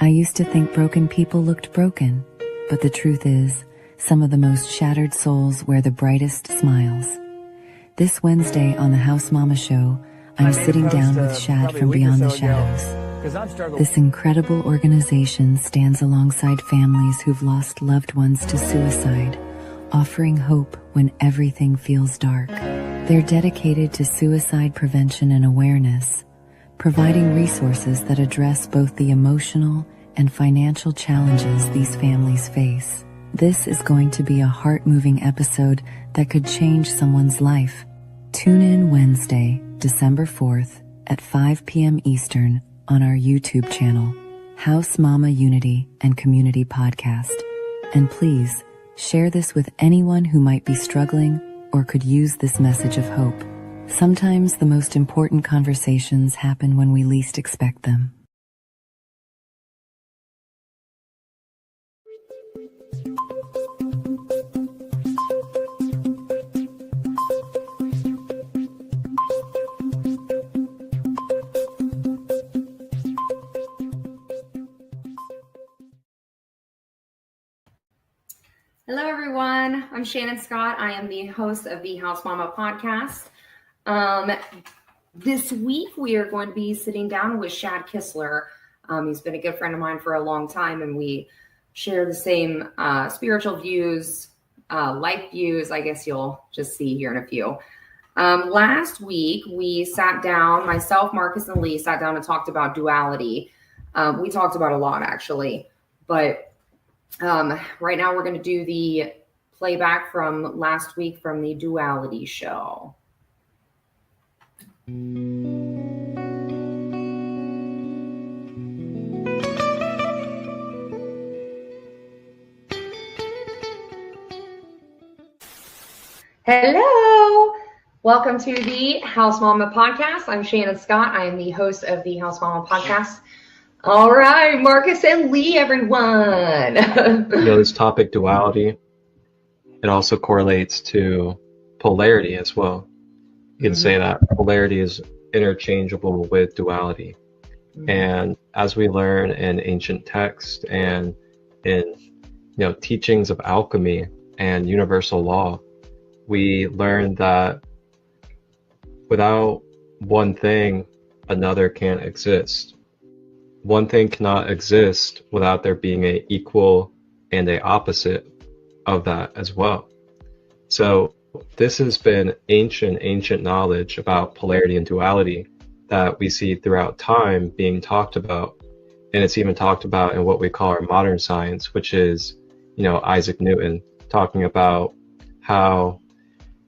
I used to think broken people looked broken, but the truth is, some of the most shattered souls wear the brightest smiles. This Wednesday on the House Mama Show, I'm sitting down with Shad from Beyond the Shadows. This incredible organization stands alongside families who've lost loved ones to suicide, offering hope when everything feels dark. They're dedicated to suicide prevention and awareness, providing resources that address both the emotional and financial challenges these families face. This is going to be a heart-moving episode that could change someone's life. Tune in Wednesday, December 4th at 5 p.m. Eastern on our YouTube channel, House Mama Unity and Community Podcast. And please, share this with anyone who might be struggling or could use this message of hope. Sometimes the most important conversations happen when we least expect them. Hello, everyone. I'm Shannon Scott. I am the host of the House Mama podcast. This week, we are going to be sitting down with Shad Kistler. He's been a good friend of mine for a long time, and we share the same spiritual views, life views. I guess you'll just see here in a few. Last week, we sat down, myself, Marcus, and Lee sat down and talked about duality. We talked about a lot, actually, but right now we're going to do the playback from last week from the duality show. Hello, welcome to the House Mama podcast. I'm Shannon Scott. I am the host of the House Mama podcast. All right, Marcus and Lee, everyone. This topic, duality, it also correlates to polarity as well. You can say that polarity is interchangeable with duality. And as we learn in ancient texts and in teachings of alchemy and universal law, we learn that without one thing, another can't exist. One thing cannot exist without there being an equal and an opposite of that as well. So this has been ancient knowledge about polarity and duality that we see throughout time being talked about. And it's even talked about in what we call our modern science, which is, Isaac Newton talking about how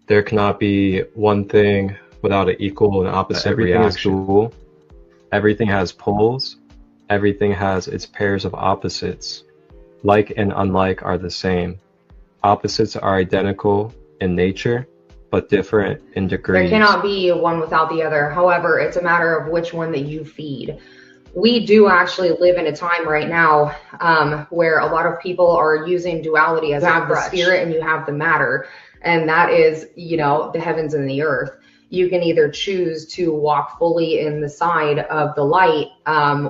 there cannot be one thing without an equal and opposite reaction. Everything is dual. Everything has poles. Everything has its pairs of opposites. Like and unlike are the same. Opposites are identical in nature, but different in degrees. There cannot be one without the other. However, it's a matter of which one that you feed. We do actually live in a time right now where a lot of people are using duality as you have the spirit and you have the matter. And that is, the heavens and the earth. You can either choose to walk fully in the side of the light,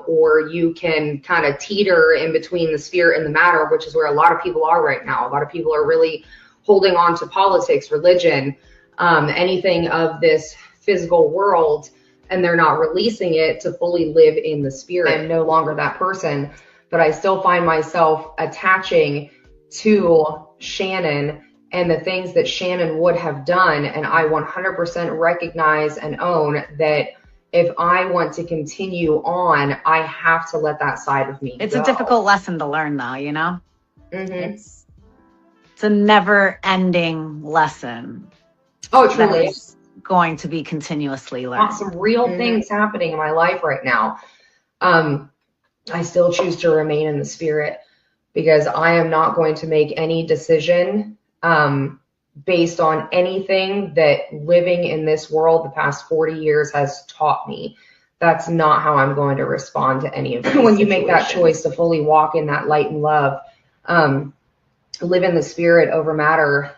or you can kind of teeter in between the spirit and the matter, which is where a lot of people are right now. A lot of people are really holding on to politics, religion, anything of this physical world, and they're not releasing it to fully live in the spirit. I'm no longer that person, but I still find myself attaching to Shannon and the things that Shannon would have done. And I 100% recognize and own that if I want to continue on, I have to let that side of me It's go. a difficult lesson to learn, though, It's a never-ending lesson. Oh, truly. It's going to be continuously learned. Some real things happening in my life right now. I still choose to remain in the spirit because I am not going to make any decision based on anything that living in this world the past 40 years has taught me. That's not how I'm going to respond to any of it. When you make that choice to fully walk in that light and love, live in the spirit over matter,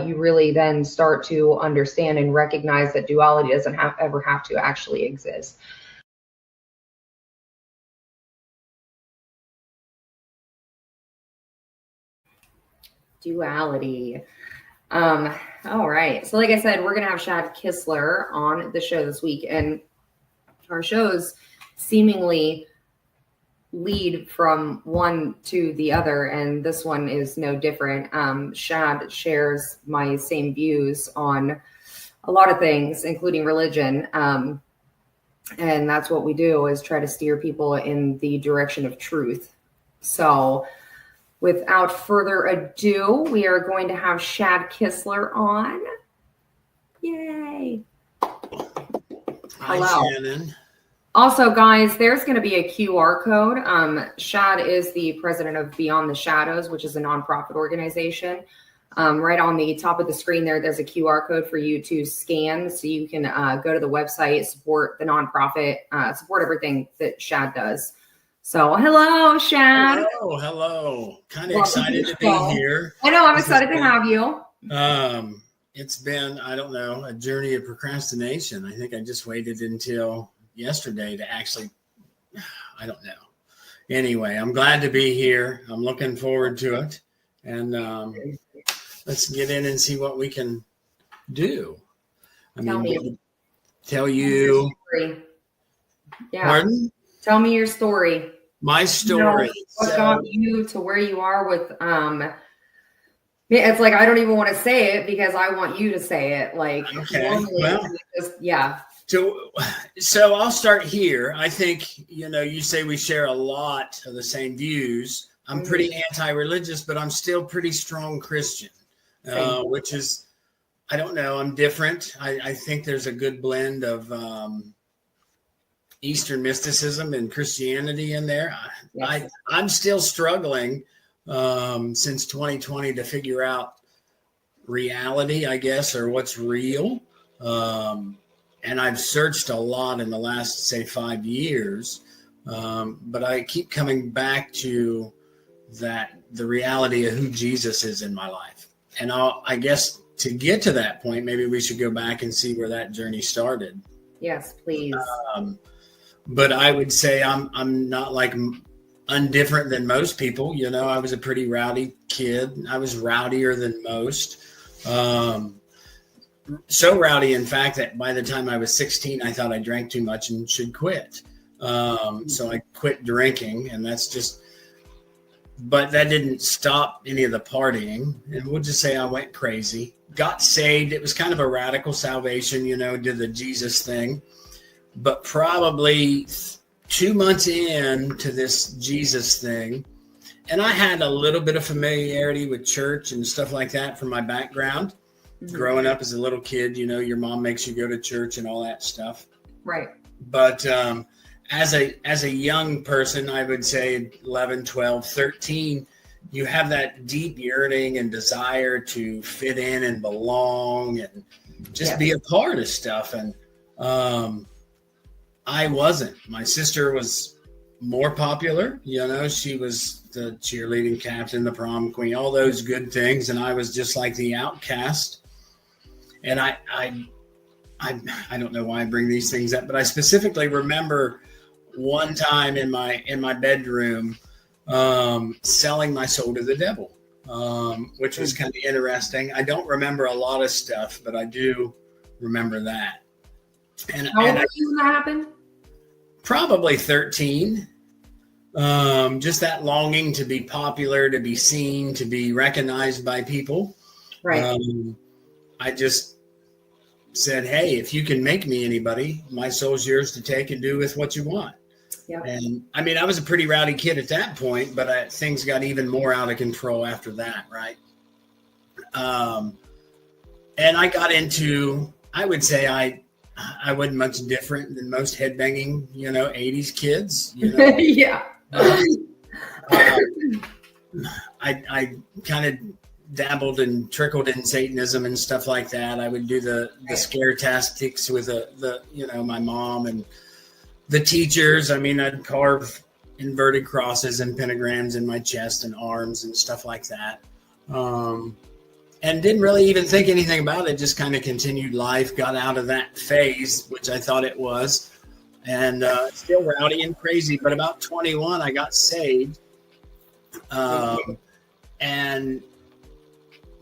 you really then start to understand and recognize that duality doesn't ever have to actually exist. Duality. All right. So like I said, we're going to have Shad Kistler on the show this week, and our shows seemingly lead from one to the other, and this one is no different. Shad shares my same views on a lot of things, including religion. And that's what we do, is try to steer people in the direction of truth. So without further ado, we are going to have Shad Kistler on. Yay. Hi, Hello. Shannon. Also, guys, there's going to be a QR code. Shad is the president of Beyond the Shadows, which is a nonprofit organization. Right on the top of the screen there's a QR code for you to scan, so you can go to the website, support the nonprofit, support everything that Shad does. So, hello, Shad. Hello. Kind of excited to be here. I know, I'm excited to have you. It's been, I don't know, a journey of procrastination. I think I just waited until yesterday to actually, I don't know. Anyway, I'm glad to be here. I'm looking forward to it. And let's get in and see what we can do. Tell you. Yeah. Pardon? Tell me your story. My story. What got you to where you are with it's like I don't even want to say it because I want you to say it. Like, okay. Well, yeah. So I'll start here. I think, you say we share a lot of the same views. I'm pretty anti-religious, but I'm still pretty strong Christian, which is, I don't know, I'm different. I think there's a good blend of Eastern mysticism and Christianity in there. Yes. I'm still struggling since 2020 to figure out reality, I guess, or what's real. And I've searched a lot in the last, say, 5 years. But I keep coming back to the reality of who Jesus is in my life. And I guess to get to that point, maybe we should go back and see where that journey started. Yes, please. But I would say I'm not like undifferent than most people. I was a pretty rowdy kid. I was rowdier than most. So rowdy, in fact, that by the time I was 16, I thought I drank too much and should quit. So I quit drinking, and but that didn't stop any of the partying. And we'll just say I went crazy, got saved. It was kind of a radical salvation, did the Jesus thing. But probably 2 months into this Jesus thing, and I had a little bit of familiarity with church and stuff like that from my background. Growing up as a little kid, your mom makes you go to church and all that stuff. Right. But as a young person, I would say 11, 12, 13, you have that deep yearning and desire to fit in and belong and just be a part of stuff. And I wasn't. My sister was more popular. She was the cheerleading captain, the prom queen, all those good things. And I was just like the outcast. And I don't know why I bring these things up, but I specifically remember one time in my bedroom selling my soul to the devil, which was kind of interesting. I don't remember a lot of stuff, but I do remember that. And how old were you when that happened? Probably 13. Just that longing to be popular, to be seen, to be recognized by people. Right. I just said, hey, if you can make me anybody, my soul's yours to take and do with what you want. Yep. And I was a pretty rowdy kid at that point, but things got even more out of control after that. Right. And I got into, I would say I wasn't much different than most headbanging, 80s kids. Yeah. I kind of dabbled and trickled in Satanism and stuff like that. I would do the scare tactics with my mom and the teachers. I'd carve inverted crosses and pentagrams in my chest and arms and stuff like that. And didn't really even think anything about it. Just kind of continued life, got out of that phase, which I thought it was, and still rowdy and crazy. But about 21, I got saved. And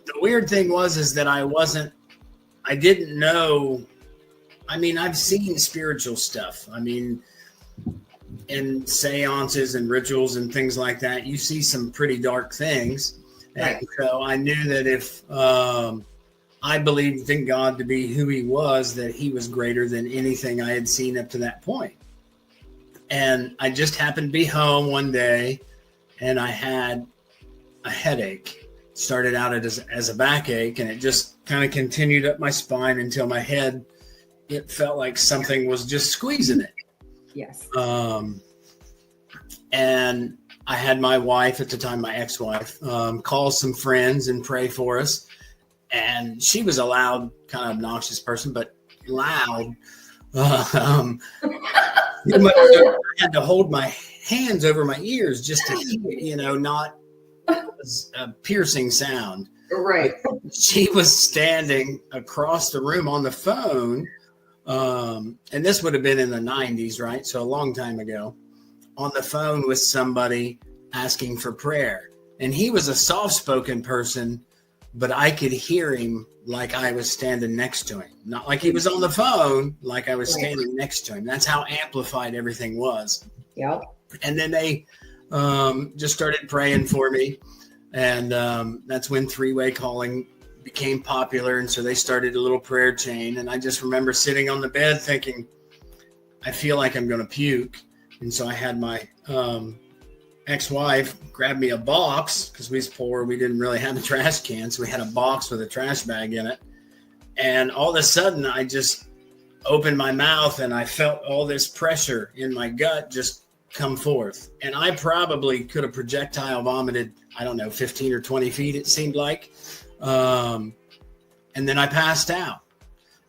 the weird thing is that I didn't know. I mean, I've seen spiritual stuff. I mean, in seances and rituals and things like that, you see some pretty dark things. Right. And so I knew that if I believed in God to be who he was, that he was greater than anything I had seen up to that point. And I just happened to be home one day and I had a headache. Started out as a backache, and it just kind of continued up my spine until my head, it felt like something was just squeezing it. Yes. And I had my wife at the time, my ex-wife, call some friends and pray for us. And she was a loud, kind of obnoxious person, but loud. I had to hold my hands over my ears just to hear, not a piercing sound. Right. She was standing across the room on the phone. And this would have been in the 90s, right? So a long time ago, on the phone with somebody asking for prayer. And he was a soft-spoken person, but I could hear him like I was standing next to him. Not like he was on the phone, like I was standing next to him. That's how amplified everything was. Yep. And then they just started praying for me. And that's when three-way calling became popular. And so they started a little prayer chain. And I just remember sitting on the bed thinking, I feel like I'm going to puke. And so I had my ex-wife grab me a box, because we was poor. We didn't really have a trash can. So we had a box with a trash bag in it. And all of a sudden, I just opened my mouth and I felt all this pressure in my gut just come forth. And I probably could have projectile vomited, 15 or 20 feet, it seemed like. And then I passed out.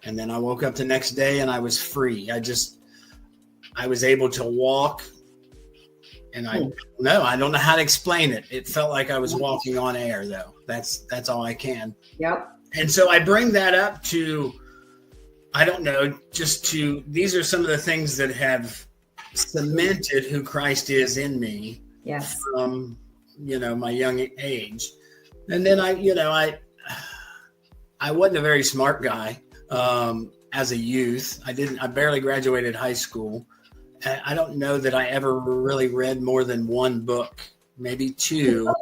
And then I woke up the next day and I was free. I was able to walk. And I don't know how to explain it. It felt like I was walking on air, though. That's all I can. Yep. And so I bring that up to, these are some of the things that have cemented who Christ is in me. Yes. From, my young age. And then I wasn't a very smart guy as a youth. I barely graduated high school. I don't know that I ever really read more than one book, maybe two,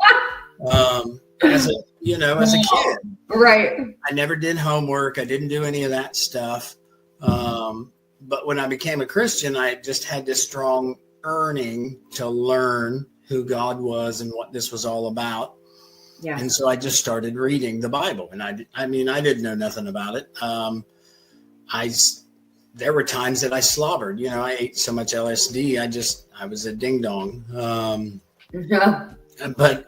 as a kid. Right. I never did homework. I didn't do any of that stuff. But when I became a Christian, I just had this strong yearning to learn who God was and what this was all about. Yeah. And so I just started reading the Bible, and I didn't know nothing about it. There were times that I slobbered. I ate so much LSD. I was a ding dong. But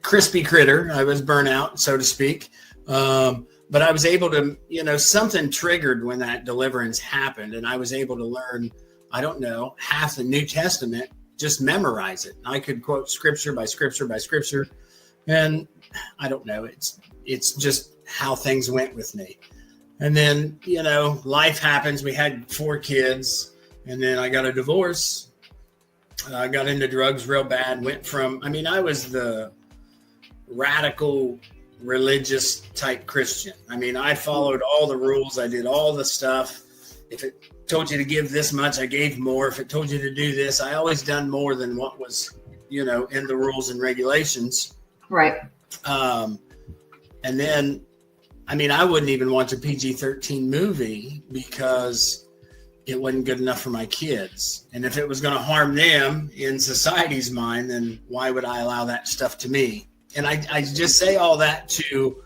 crispy critter. I was burnt out, so to speak. But I was able to, something triggered when that deliverance happened, and I was able to learn, half the New Testament, just memorize it. I could quote scripture by scripture by scripture, and it's just how things went with me. And then, life happens. We had 4 kids, and then I got a divorce. I got into drugs real bad. I was the radical religious type Christian. I followed all the rules. I did all the stuff. If it told you to give this much, I gave more. If it told you to do this, I always done more than what was, in the rules and regulations. Right. And then, I wouldn't even watch a PG-13 movie because it wasn't good enough for my kids. And if it was going to harm them in society's mind, then why would I allow that stuff to me? And I just say all that to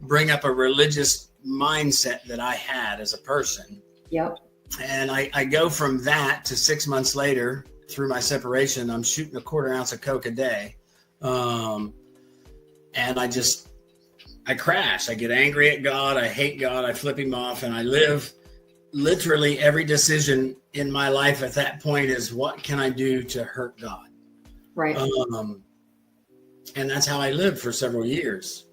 bring up a religious mindset that I had as a person. Yep. And I go from that to 6 months later, through my separation, I'm shooting a 1/4 ounce of Coke a day. And I crash. I get angry at God. I hate God. I flip him off. And I live literally every decision in my life at that point is, what can I do to hurt God? Right. And that's how I lived for several years.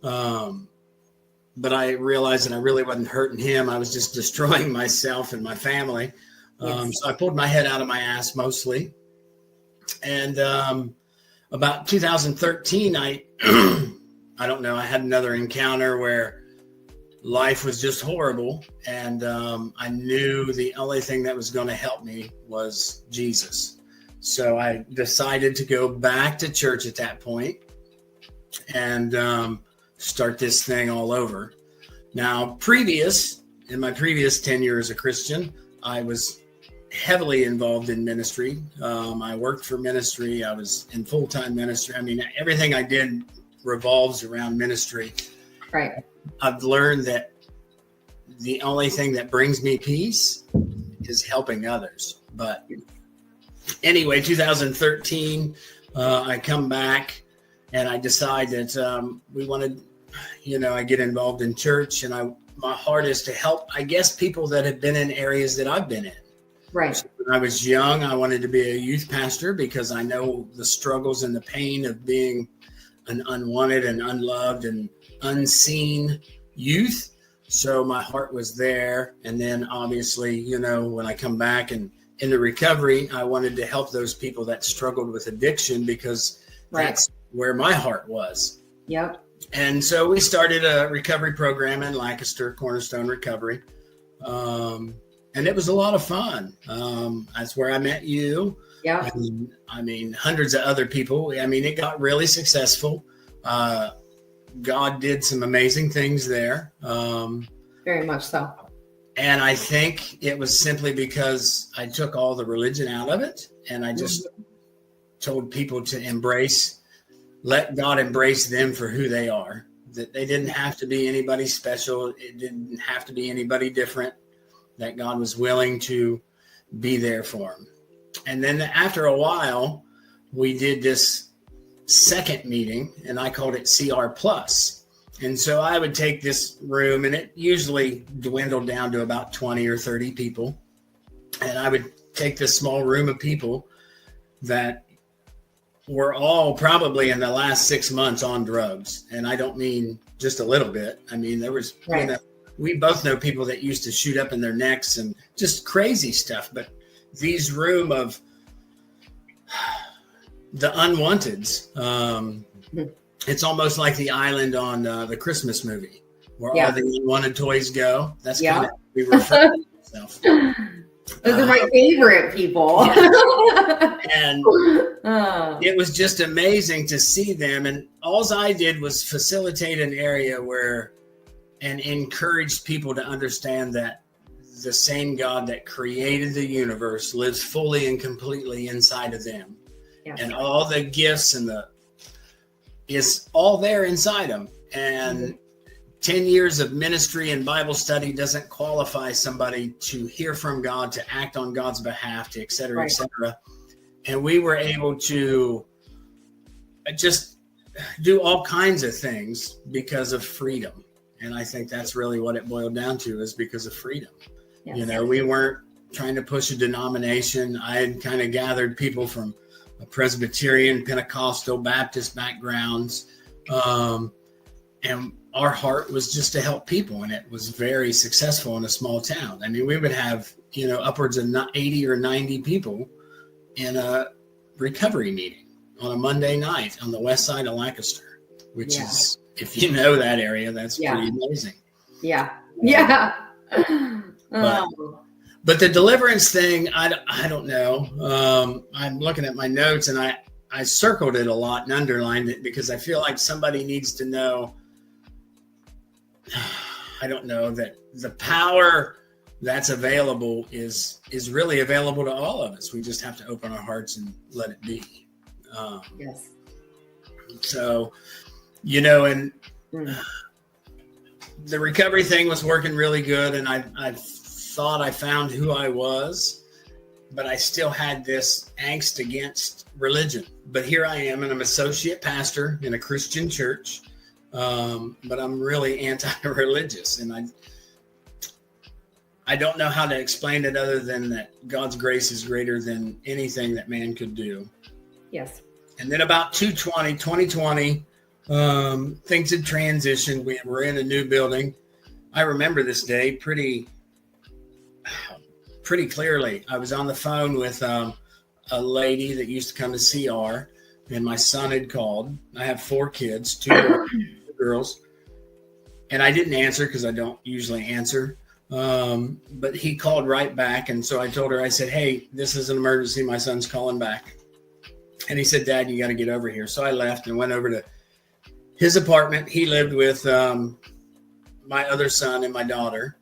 But I realized that I really wasn't hurting him. I was just destroying myself and my family. Yes. So I pulled my head out of my ass mostly. And about 2013, I don't know, I had another encounter where life was just horrible. And I knew the only thing that was going to help me was Jesus. So I decided to go back to church at that point and start this thing all over. Now, in my previous tenure as a Christian, I was heavily involved in ministry. I worked for ministry. I was in full-time ministry. I mean, everything I did revolves around ministry. Right. I've learned that the only thing that brings me peace is helping others. But anyway, 2013, I come back and I decide that we wanted, I get involved in church, and my heart is to help, I guess, people that have been in areas that I've been in. Right. So when I was young, I wanted to be a youth pastor because I know the struggles and the pain of being an unwanted and unloved and unseen youth. So my heart was there. And then obviously, when I come back and into recovery, I wanted to help those people that struggled with addiction because that's where my heart was. Yep. And so we started a recovery program in Lancaster, Cornerstone Recovery. And it was a lot of fun. That's where I met you. Yeah. I mean, hundreds of other people. I mean, it got really successful. God did some amazing things there. Very much so. And I think it was simply because I took all the religion out of it. And I just told people to let God embrace them for who they are. That they didn't have to be anybody special. It didn't have to be anybody different. That God was willing to be there for them. And then after a while, we did this second meeting, and I called it CR Plus. And so I would take this room, and it usually dwindled down to about 20 or 30 people. And I would take this small room of people that were all probably in the last 6 months on drugs. And I don't mean just a little bit. I mean, there was, we both know people that used to shoot up in their necks and just crazy stuff. But these room of the unwanteds, it's almost like the island on the Christmas movie where all the unwanted toys go. That's kind of we refer to ourselves. Those are my favorite people. And it was just amazing to see them. And all I did was facilitate an area and encouraged people to understand that the same God that created the universe lives fully and completely inside of them. Yes. And all the gifts is all there inside them. And 10 years of ministry and Bible study doesn't qualify somebody to hear from God, to act on God's behalf, to et cetera, et cetera. And we were able to just do all kinds of things because of freedom. And I think that's really what it boiled down to, is because of freedom. Yes. We weren't trying to push a denomination. I had kind of gathered people from a Presbyterian, Pentecostal, Baptist backgrounds. And our heart was just to help people. And it was very successful in a small town. I mean, we would have, upwards of 80 or 90 people in a recovery meeting on a Monday night on the west side of Lancaster, which is, if you know that area, that's pretty amazing. Yeah. Yeah. But the deliverance thing, I don't know. I'm looking at my notes, and I circled it a lot and underlined it because I feel like somebody needs to know, I don't know, that the power that's available is really available to all of us. We just have to open our hearts and let it be. Yes. So, and the recovery thing was working really good, and I thought I found who I was, but I still had this angst against religion. But here I am, and I'm associate pastor in a Christian church, but I'm really anti-religious, and I don't know how to explain it other than that God's grace is greater than anything that man could do. Yes. And then about 2020, things had transitioned. We were in a new building. I remember this day pretty clearly. I was on the phone with a lady that used to come to CR, and my son had called. I have 4 kids, 2 girls. And I didn't answer because I don't usually answer. But he called right back. And so I told her, I said, hey, this is an emergency. My son's calling back. And he said, Dad, you got to get over here. So I left and went over to his apartment. He lived with my other son and my daughter.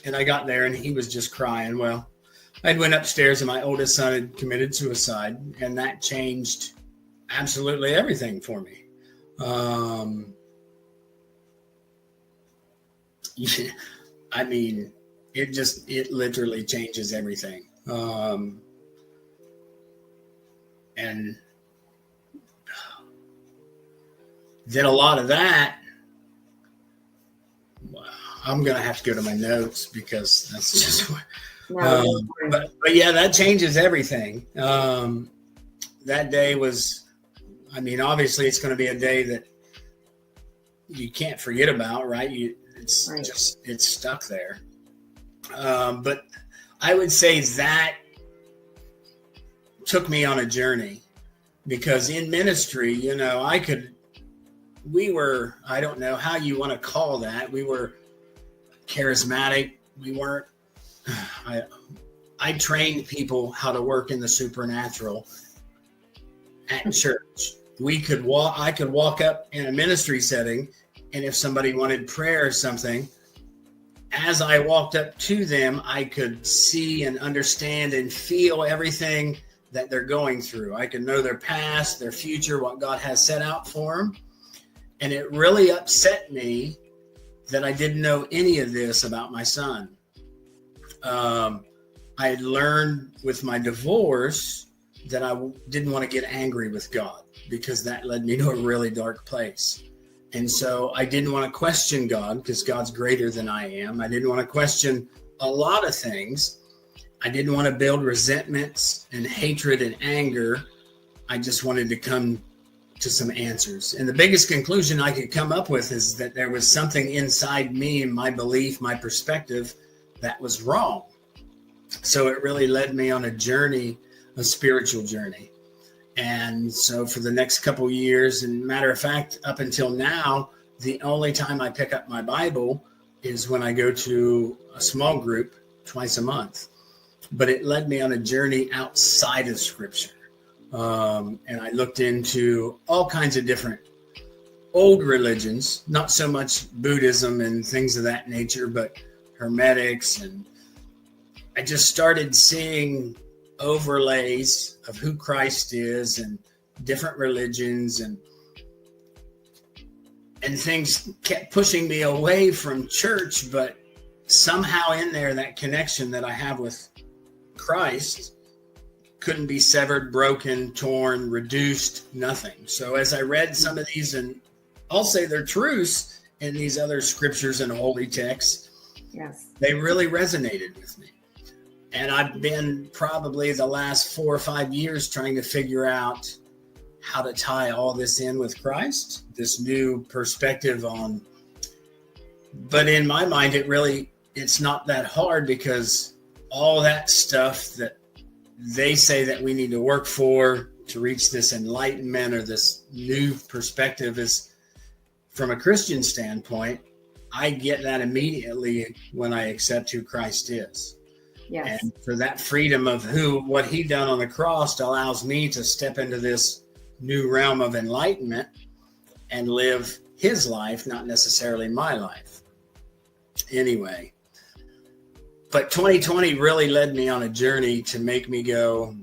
And I got there and he was just crying. Well, I went upstairs and my oldest son had committed suicide. And that changed absolutely everything for me. I mean, it literally changes everything. And then a lot of that, I'm going to have to go to my notes because that's just but yeah, that changes everything. That day was, I mean, obviously it's going to be a day that you can't forget about, right? It's just, it's stuck there. But I would say that took me on a journey, because in ministry, you know, we were, I don't know how you want to call that. We were charismatic. We weren't, I trained people how to work in the supernatural at church. I could walk up in a ministry setting, and if somebody wanted prayer or something, as I walked up to them, I could see and understand and feel everything that they're going through. I could know their past, their future, what God has set out for them. And it really upset me that I didn't know any of this about my son. I had learned with my divorce that I didn't want to get angry with God, because that led me to a really dark place. And so I didn't want to question God, because God's greater than I am. I didn't want to question a lot of things. I didn't want to build resentments and hatred and anger. I just wanted to come to some answers. And the biggest conclusion I could come up with is that there was something inside me and my belief, my perspective, that was wrong. So it really led me on a journey, a spiritual journey. And so for the next couple years, and matter of fact, up until now, the only time I pick up my Bible is when I go to a small group twice a month. But it led me on a journey outside of Scripture. And I looked into all kinds of different old religions, not so much Buddhism and things of that nature, but Hermetics. And I just started seeing overlays of who Christ is and different religions, and things kept pushing me away from church, but somehow in there, that connection that I have with Christ couldn't be severed, broken, torn, reduced, nothing. So as I read some of these, and I'll say they're truths in these other scriptures and holy texts, yes, they really resonated with me. And I've been probably the last 4 or 5 years trying to figure out how to tie all this in with Christ, this new perspective on. But in my mind, it's not that hard, because all that stuff that they say that we need to work for to reach this enlightenment or this new perspective is, from a Christian standpoint, I get that immediately when I accept who Christ is. yes, And for that freedom of what he done on the cross allows me to step into this new realm of enlightenment and live his life, not necessarily my life. Anyway, but 2020 really led me on a journey to make me go,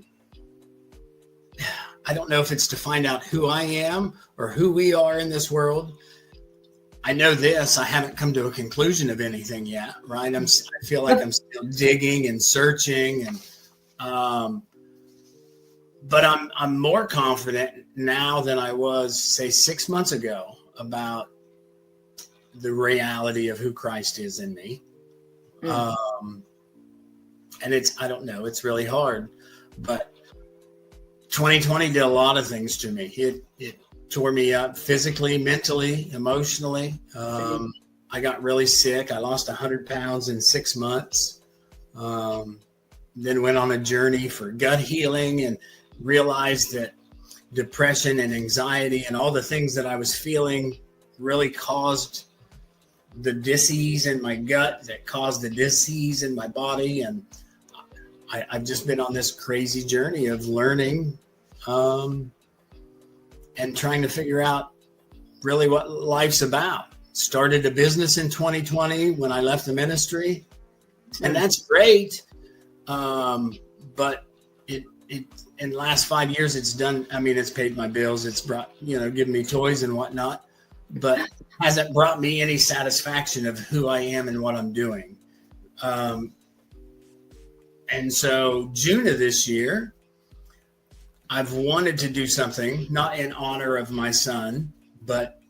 I don't know if it's to find out who I am or who we are in this world. I know this, I haven't come to a conclusion of anything yet, right? I feel like I'm still digging and searching, and but I'm more confident now than I was, say, 6 months ago about the reality of who Christ is in me. And I don't know, it's really hard, but 2020 did a lot of things to me. It tore me up physically, mentally, emotionally. I got really sick. I lost 100 pounds in 6 months. Then went on a journey for gut healing and realized that depression and anxiety and all the things that I was feeling really caused the dis-ease in my gut, that caused the dis-ease in my body. And I've just been on this crazy journey of learning and trying to figure out really what life's about. Started a business in 2020 when I left the ministry, and that's great. But it in the last 5 years, it's done. I mean, it's paid my bills. It's brought, given me toys and whatnot, but hasn't brought me any satisfaction of who I am and what I'm doing. And so June of this year, I've wanted to do something, not in honor of my son, but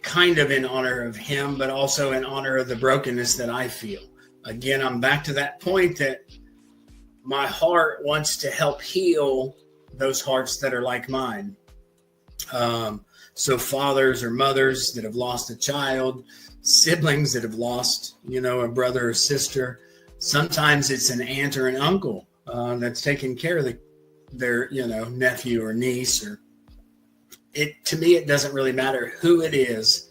kind of in honor of him, but also in honor of the brokenness that I feel. Again, I'm back to that point that my heart wants to help heal those hearts that are like mine. So fathers or mothers that have lost a child, siblings that have lost, a brother or sister. Sometimes it's an aunt or an uncle that's taking care of their nephew or niece. Or to me, it doesn't really matter who it is,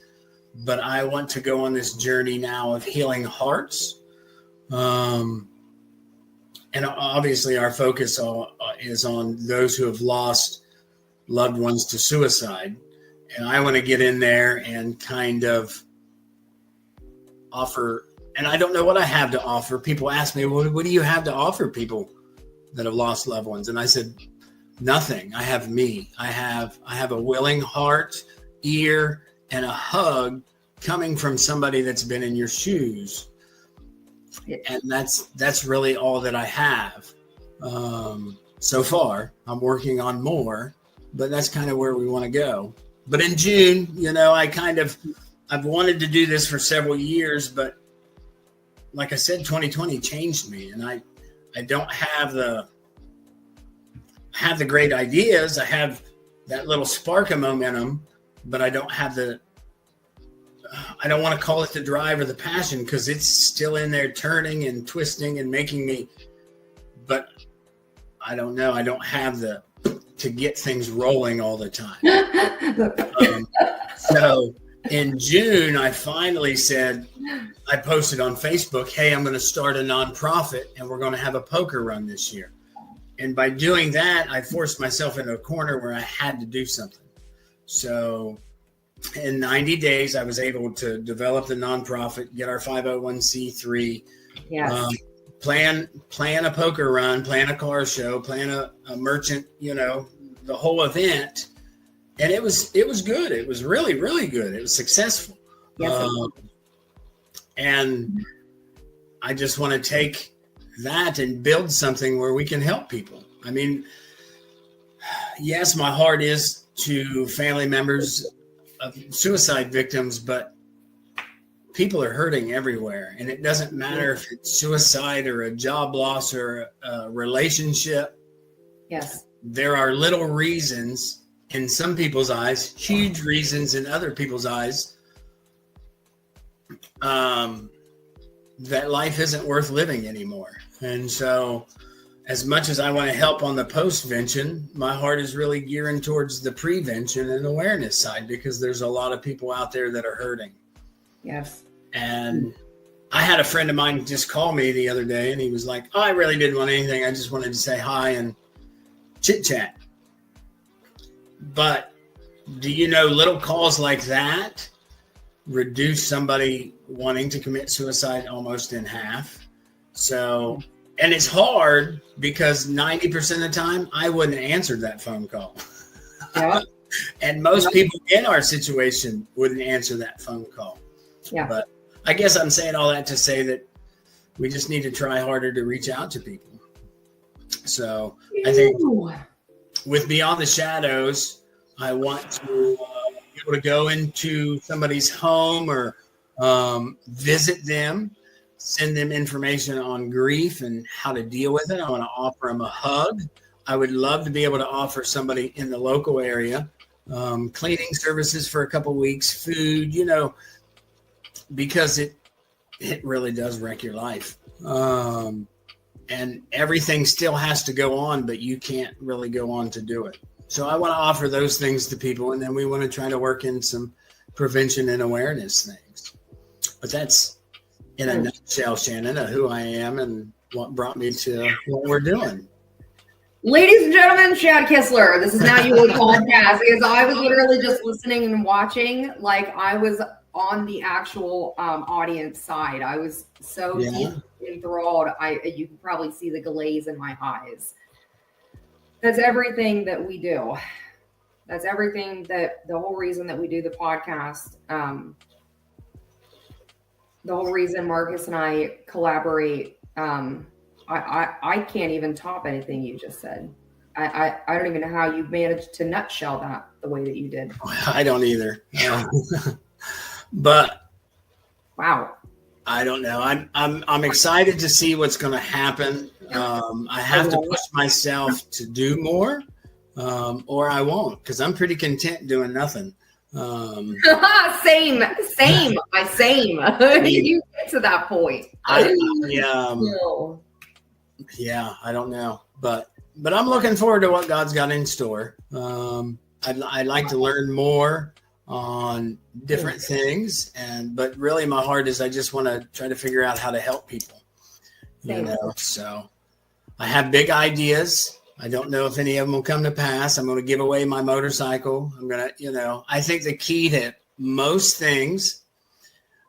but I want to go on this journey now of healing hearts. And obviously our focus is on those who have lost loved ones to suicide. And I want to get in there and kind of offer, and I don't know what I have to offer. People ask me, well, what do you have to offer people that have lost loved ones? And I said, nothing. I have me. I have a willing heart, ear, and a hug coming from somebody that's been in your shoes. And that's really all that I have so far. I'm working on more, but that's kind of where we want to go. But in June, I've wanted to do this for several years, but like I said, 2020 changed me, and I don't have the great ideas. I have that little spark of momentum, but I don't have I don't want to call it the drive or the passion, because it's still in there turning and twisting and making me, but I don't know. I don't have to get things rolling all the time. So in June, I finally said, I posted on Facebook, hey, I'm going to start a nonprofit and we're going to have a poker run this year. And by doing that, I forced myself into a corner where I had to do something. So in 90 days, I was able to develop the nonprofit, get our 501c3, Yes. Plan a poker run, plan a car show, plan a merchant, the whole event. And it was good. It was really, really good. It was successful. Yes, and I just want to take that and build something where we can help people. I mean, yes, my heart is to family members of suicide victims, but people are hurting everywhere. And it doesn't matter if it's suicide or a job loss or a relationship. yes, There are little reasons in some people's eyes, huge reasons in other people's eyes, that life isn't worth living anymore. And so as much as I want to help on the postvention, my heart is really gearing towards the prevention and awareness side, because there's a lot of people out there that are hurting. yes. And I had a friend of mine just call me the other day, and he was like, I really didn't want anything. I just wanted to say hi and chit chat. But do you know, little calls like that reduce somebody wanting to commit suicide almost in half. So, and it's hard because 90% of the time I wouldn't answer that phone call. Yeah. And most people in our situation wouldn't answer that phone call. Yeah. But I guess I'm saying all that to say that we just need to try harder to reach out to people. So I think with Beyond the Shadows, I want to be able to go into somebody's home or visit them, send them information on grief and how to deal with it. I want to offer them a hug. I would love to be able to offer somebody in the local area cleaning services for a couple of weeks, food, because it really does wreck your life. And everything still has to go on, but you can't really go on to do it. So I want to offer those things to people, and then we want to try to work in some prevention and awareness things. But that's in a nutshell, Shannon, of who I am and what brought me to what we're doing. Ladies and gentlemen, Shad Kistler. This is Now You Would Podcast, because I was literally just listening and watching like I was on the actual audience side. I was so deep enthralled. You can probably see the glaze in my eyes. That's everything that we do. That's everything that the whole reason that we do the podcast. The whole reason Marcus and I collaborate. I can't even top anything you just said. I don't even know how you managed to nutshell that the way that you did. I don't either. But wow. I don't know. I'm excited to see what's going to happen. I have to push myself to do more, or I won't, because I'm pretty content doing nothing. Same. You get to that point. Yeah, I don't know, but I'm looking forward to what God's got in store. I'd like to learn more on different things, but really my heart is I just want to try to figure out how to help people. So I have big ideas. I don't know if any of them will come to pass. I'm going to give away my motorcycle. I'm going to, I think the key to most things,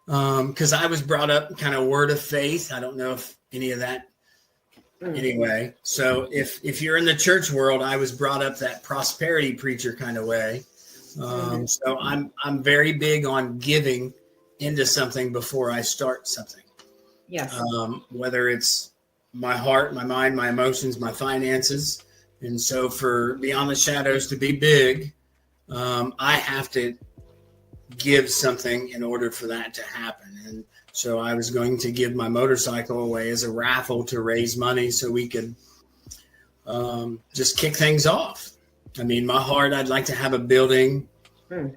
because I was brought up kind of word of faith. I don't know if any of that anyway. So if you're in the church world, I was brought up that prosperity preacher kind of way. So I'm very big on giving into something before I start something. Yes. Whether it's my heart, my mind, my emotions, my finances. And so for Beyond the Shadows to be big, I have to give something in order for that to happen. And so I was going to give my motorcycle away as a raffle to raise money so we could just kick things off. I mean, my heart, I'd like to have a building. I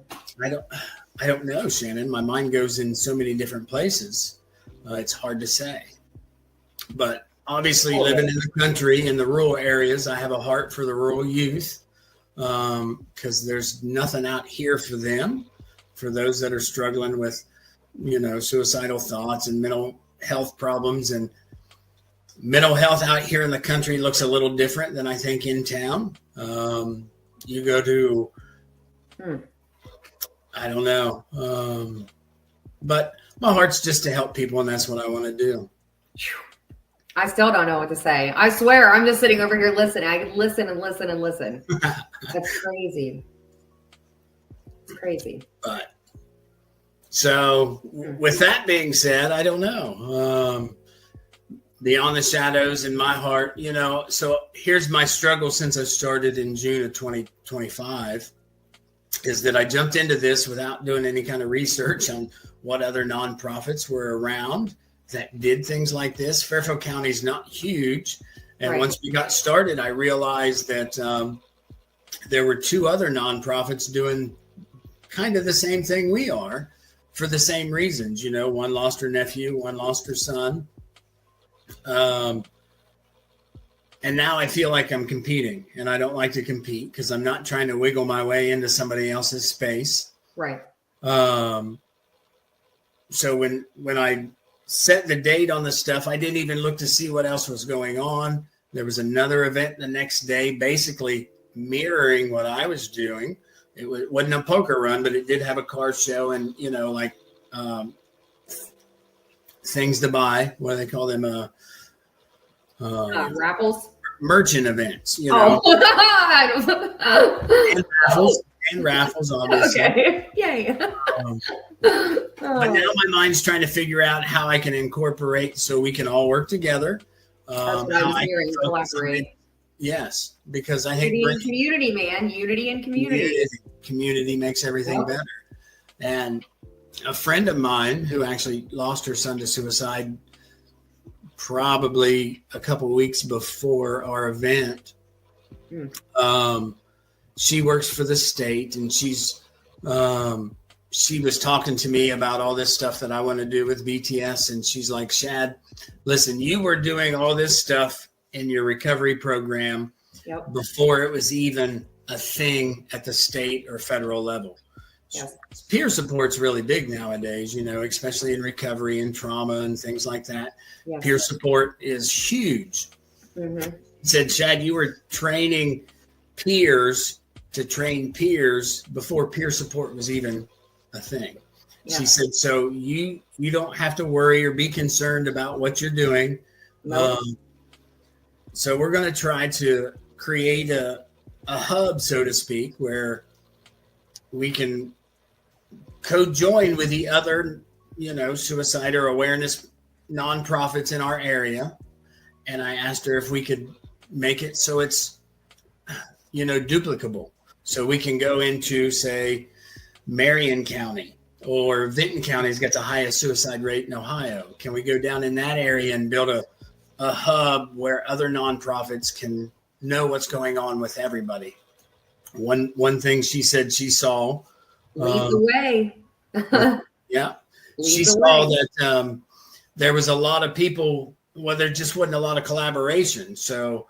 don't know, Shannon. My mind goes in so many different places. It's hard to say. But obviously living in the country, in the rural areas, I have a heart for the rural youth because there's nothing out here for them, for those that are struggling with, suicidal thoughts and mental health problems. And mental health out here in the country looks a little different than I think in town. You go to, I don't know. But my heart's just to help people, and that's what I want to do. I still don't know what to say. I swear, I'm just sitting over here listening. I can listen and listen and listen. That's crazy. It's crazy. But so with that being said, I don't know. Beyond the Shadows in my heart, so here's my struggle since I started in June of 2025 is that I jumped into this without doing any kind of research on what other nonprofits were around that did things like this. Fairfield County is not huge. And once we got started, I realized that there were two other nonprofits doing kind of the same thing we are for the same reasons. One lost her nephew, one lost her son. And now I feel like I'm competing, and I don't like to compete because I'm not trying to wiggle my way into somebody else's space. Right. So when I set the date on the stuff, I didn't even look to see what else was going on. There was another event the next day, basically mirroring what I was doing. It wasn't a poker run, but it did have a car show and, things to buy. What do they call them? Raffles? Merchant events, and raffles, obviously. Okay. Yay. But now my mind's trying to figure out how I can incorporate so we can all work together. That's what I was hearing, collaborate. Yes, because I think community, man. Unity and community. Community makes everything better. And a friend of mine who actually lost her son to suicide probably a couple of weeks before our event. She works for the state, and she was talking to me about all this stuff that I want to do with BTS. And she's like, Shad, listen, you were doing all this stuff in your recovery program before it was even a thing at the state or federal level. Yes. Peer support's really big nowadays, especially in recovery and trauma and things like that. Yes. Peer support is huge. Mm-hmm. He said, Shad, you were training peers to train peers before peer support was even a thing. Yeah. She said, so you don't have to worry or be concerned about what you're doing. No. So we're going to try to create a hub, so to speak, where we can co-join with the other, suicide or awareness nonprofits in our area. And I asked her if we could make it so it's, duplicable. So we can go into, say, Marion County, or Vinton County's got the highest suicide rate in Ohio. Can we go down in that area and build a hub where other nonprofits can know what's going on with everybody? One thing she said she saw. Lead the way. Yeah. She saw that there was a lot of people, there just wasn't a lot of collaboration. So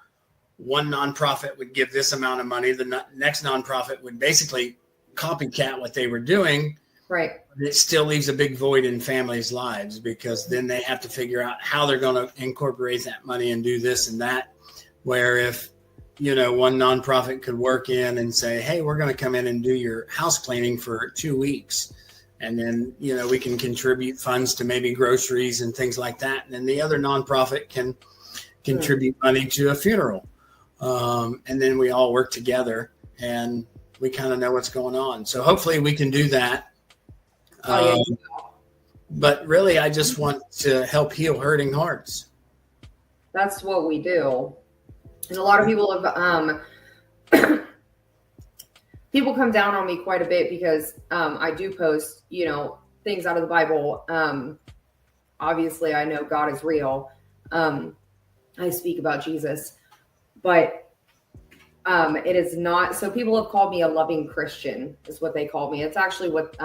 one nonprofit would give this amount of money. The next nonprofit would basically copycat what they were doing. Right. It still leaves a big void in families' lives, because then they have to figure out how they're going to incorporate that money and do this and that. Where if, one nonprofit could work in and say, hey, we're going to come in and do your house cleaning for 2 weeks. And then, we can contribute funds to maybe groceries and things like that. And then the other nonprofit can contribute money to a funeral. And then we all work together and we kind of know what's going on. So hopefully we can do that. But really, I just want to help heal hurting hearts. That's what we do. And a lot of people have, people come down on me quite a bit because I do post, things out of the Bible. Obviously, I know God is real. I speak about Jesus, but it is not. So people have called me a loving Christian, is what they call me. It's actually what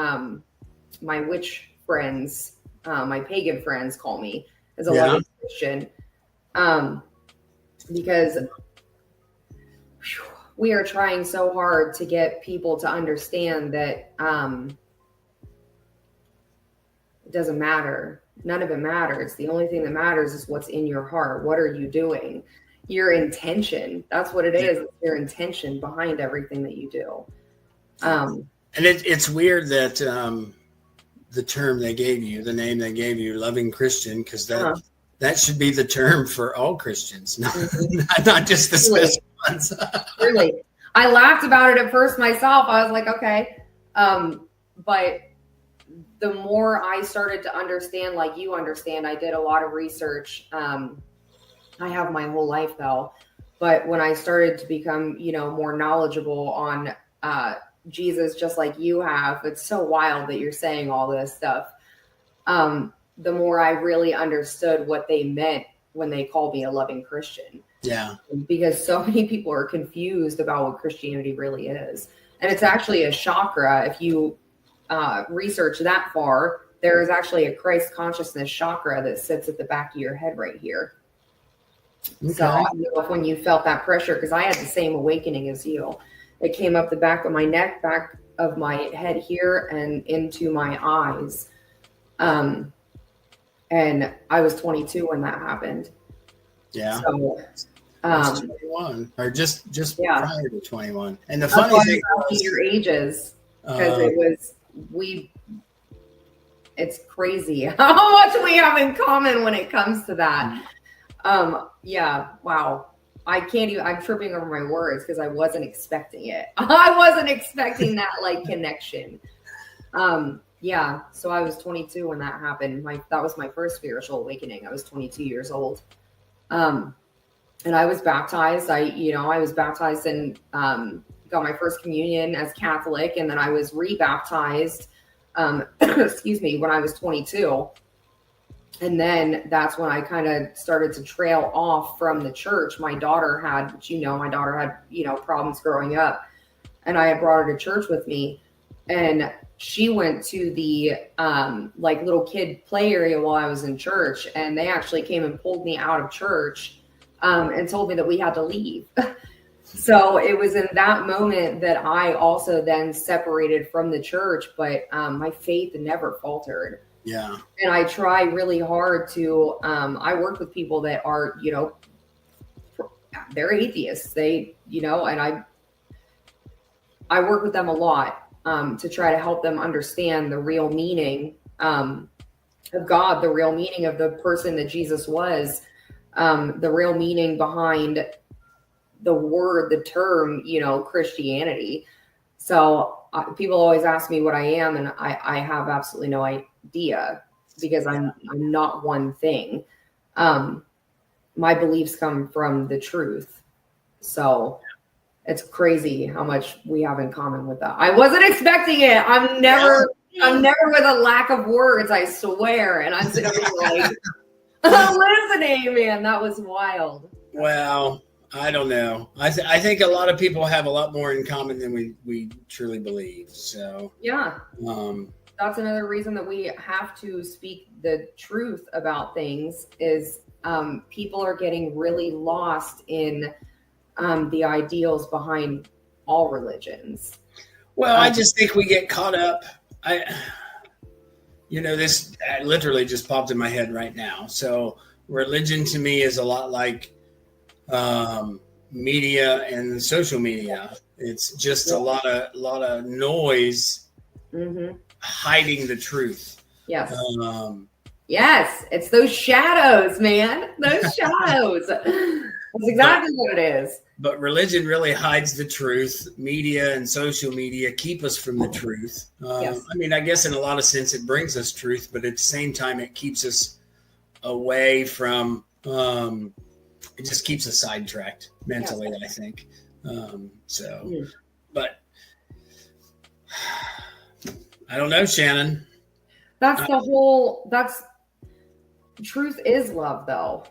my witch friends, my pagan friends call me, as a loving Christian. Because we are trying so hard to get people to understand that it doesn't matter. None of it matters. The only thing that matters is what's in your heart. What are you doing? Your intention. That's what it is. It's your intention behind everything that you do. And it's weird that the term they gave you, the name they gave you, loving Christian, because that should be the term for all Christians, not just the special ones. Really. I laughed about it at first myself. I was like, okay. But the more I started to understand, like you understand, I did a lot of research. I have my whole life though. But when I started to become, more knowledgeable on Jesus, just like you have, it's so wild that you're saying all this stuff. The more I really understood what they meant when they called me a loving Christian. Yeah. Because so many people are confused about what Christianity really is. And it's actually a chakra. If you research that far, there is actually a Christ consciousness chakra that sits at the back of your head right here. Okay. So I know when you felt that pressure, because I had the same awakening as you. It came up the back of my neck, back of my head here, and into my eyes. And I was 22 when that happened. Yeah. So, 21 or just prior to 21. And the funny thing was your ages, because it's crazy how much we have in common when it comes to that. Yeah. Wow. I can't even, I'm tripping over my words because I wasn't expecting it. I wasn't expecting that connection. Yeah. So I was 22 when that happened. That was my first spiritual awakening. I was 22 years old. And I was baptized. I was baptized and, got my first communion as Catholic. And then I was rebaptized, excuse me, when I was 22. And then that's when I kind of started to trail off from the church. My daughter had, problems growing up, and I had brought her to church with me, and she went to the little kid play area while I was in church, and they actually came and pulled me out of church and told me that we had to leave. So it was in that moment that I also then separated from the church, but my faith never faltered. Yeah. And I try really hard to, I work with people that are, they're atheists. They, and I work with them a lot to try to help them understand the real meaning of God, the real meaning of the person that Jesus was, the real meaning behind the word, the term, Christianity. So people always ask me what I am, and I have absolutely no idea, because I'm not one thing. My beliefs come from the truth. So it's crazy how much we have in common with that. I wasn't expecting it. I'm never with a lack of words, I swear. And I'm sitting there like, listening, man, that was wild. Well, I don't know. I think a lot of people have a lot more in common than we truly believe. So yeah, that's another reason that we have to speak the truth about things. Is people are getting really lost in the ideals behind all religions. Well, I just think we get caught up. This literally just popped in my head right now. So religion to me is a lot like media and social media. It's just a lot of noise hiding the truth. Yes. Yes, it's those shadows, man. Those shadows. That's exactly what it is. But religion really hides the truth. Media and social media keep us from the truth. Yes. I mean, I guess in a lot of sense it brings us truth, but at the same time it keeps us away from. It just keeps us sidetracked mentally, I think. But I don't know, Shannon. That's truth is love, though.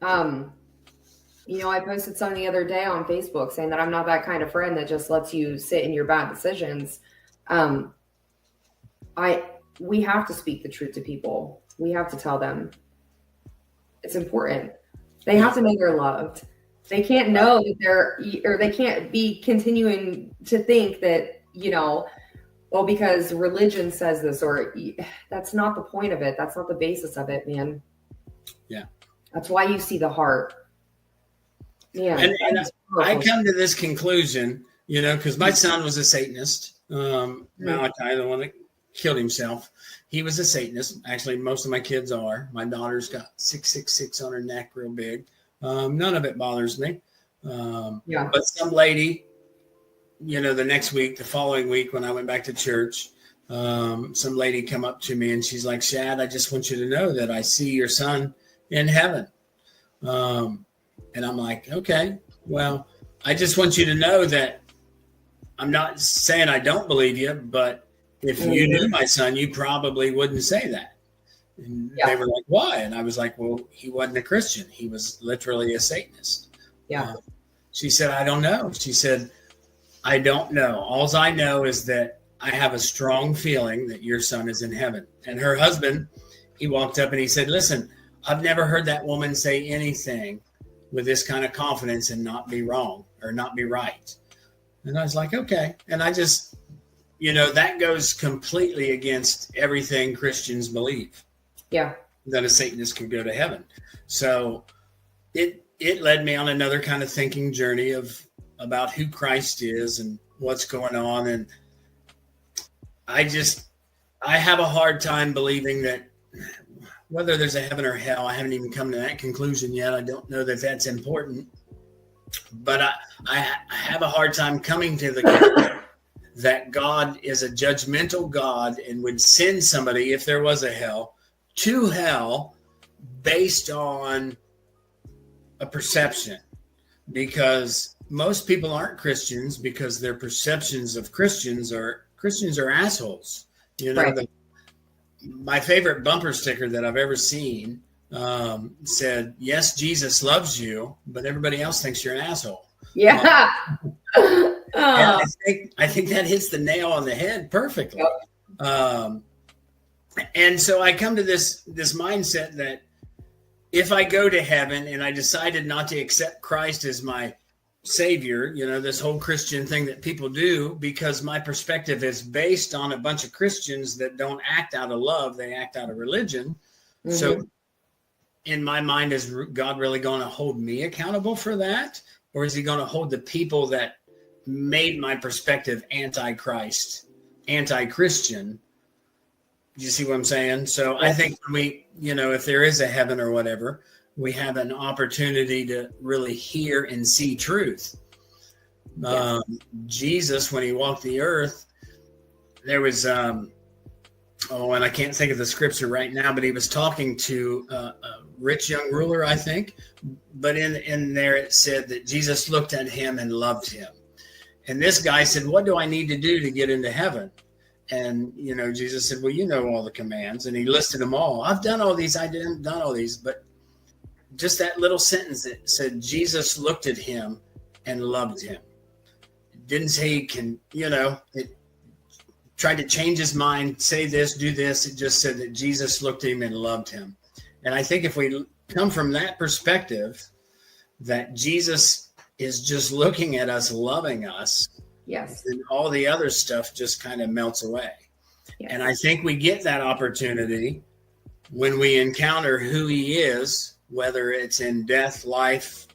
I posted something the other day on Facebook saying that I'm not that kind of friend that just lets you sit in your bad decisions. We have to speak the truth to people. We have to tell them. It's important. They have to know they're loved. They can't know that they can't be continuing to think that, because religion says this, or that's not the point of it. That's not the basis of it, man. Yeah. That's why you see the heart. Yeah. And I come to this conclusion, because my son was a Satanist. Malachi, the one that killed himself, he was a Satanist. Actually, most of my kids are. My daughter's got 666 on her neck, real big. None of it bothers me. But some lady, the following week when I went back to church, some lady come up to me and she's like, Shad, I just want you to know that I see your son in heaven. And I'm like, okay, well, I just want you to know that I'm not saying I don't believe you, but if you knew my son, you probably wouldn't say that. And they were like, why? And I was like, well, he wasn't a Christian. He was literally a Satanist. Yeah. She said, I don't know. She said, I don't know. All I know is that I have a strong feeling that your son is in heaven. And her husband, he walked up and he said, listen, I've never heard that woman say anything with this kind of confidence and not be wrong or not be right. And I was like, okay. And I just, that goes completely against everything Christians believe. Yeah. That a Satanist can go to heaven. So it led me on another kind of thinking journey about who Christ is and what's going on. And I have a hard time believing that whether there's a heaven or hell, I haven't even come to that conclusion yet. I don't know that that's important, but I have a hard time coming to the conclusion that God is a judgmental God and would send somebody, if there was a hell, to hell based on a perception, because most people aren't Christians because their perceptions of Christians are assholes. Right. My favorite bumper sticker that I've ever seen said, yes, Jesus loves you, but everybody else thinks you're an asshole. Yeah. I think that hits the nail on the head perfectly. Yep. And so I come to this mindset that if I go to heaven and I decided not to accept Christ as my savior, this whole Christian thing that people do, because my perspective is based on a bunch of Christians that don't act out of love, they act out of religion. Mm-hmm. So in my mind, is God really going to hold me accountable for that? Or is he going to hold the people that made my perspective anti-Christ, anti-Christian? Do you see what I'm saying? So I think if there is a heaven or whatever, we have an opportunity to really hear and see truth. Jesus, when he walked the earth, there was, and I can't think of the scripture right now, but he was talking to a rich young ruler, I think. But in there it said that Jesus looked at him and loved him. And this guy said, what do I need to do to get into heaven? And, Jesus said, well, you know all the commands. And he listed them all. I've done all these. I didn't done all these. But just that little sentence that said Jesus looked at him and loved him. It didn't say he can, it tried to change his mind, say this, do this. It just said that Jesus looked at him and loved him. And I think if we come from that perspective, that Jesus is just looking at us, loving us, yes, and all the other stuff just kind of melts away. Yes. And I think we get that opportunity when we encounter who he is, whether it's in death, life,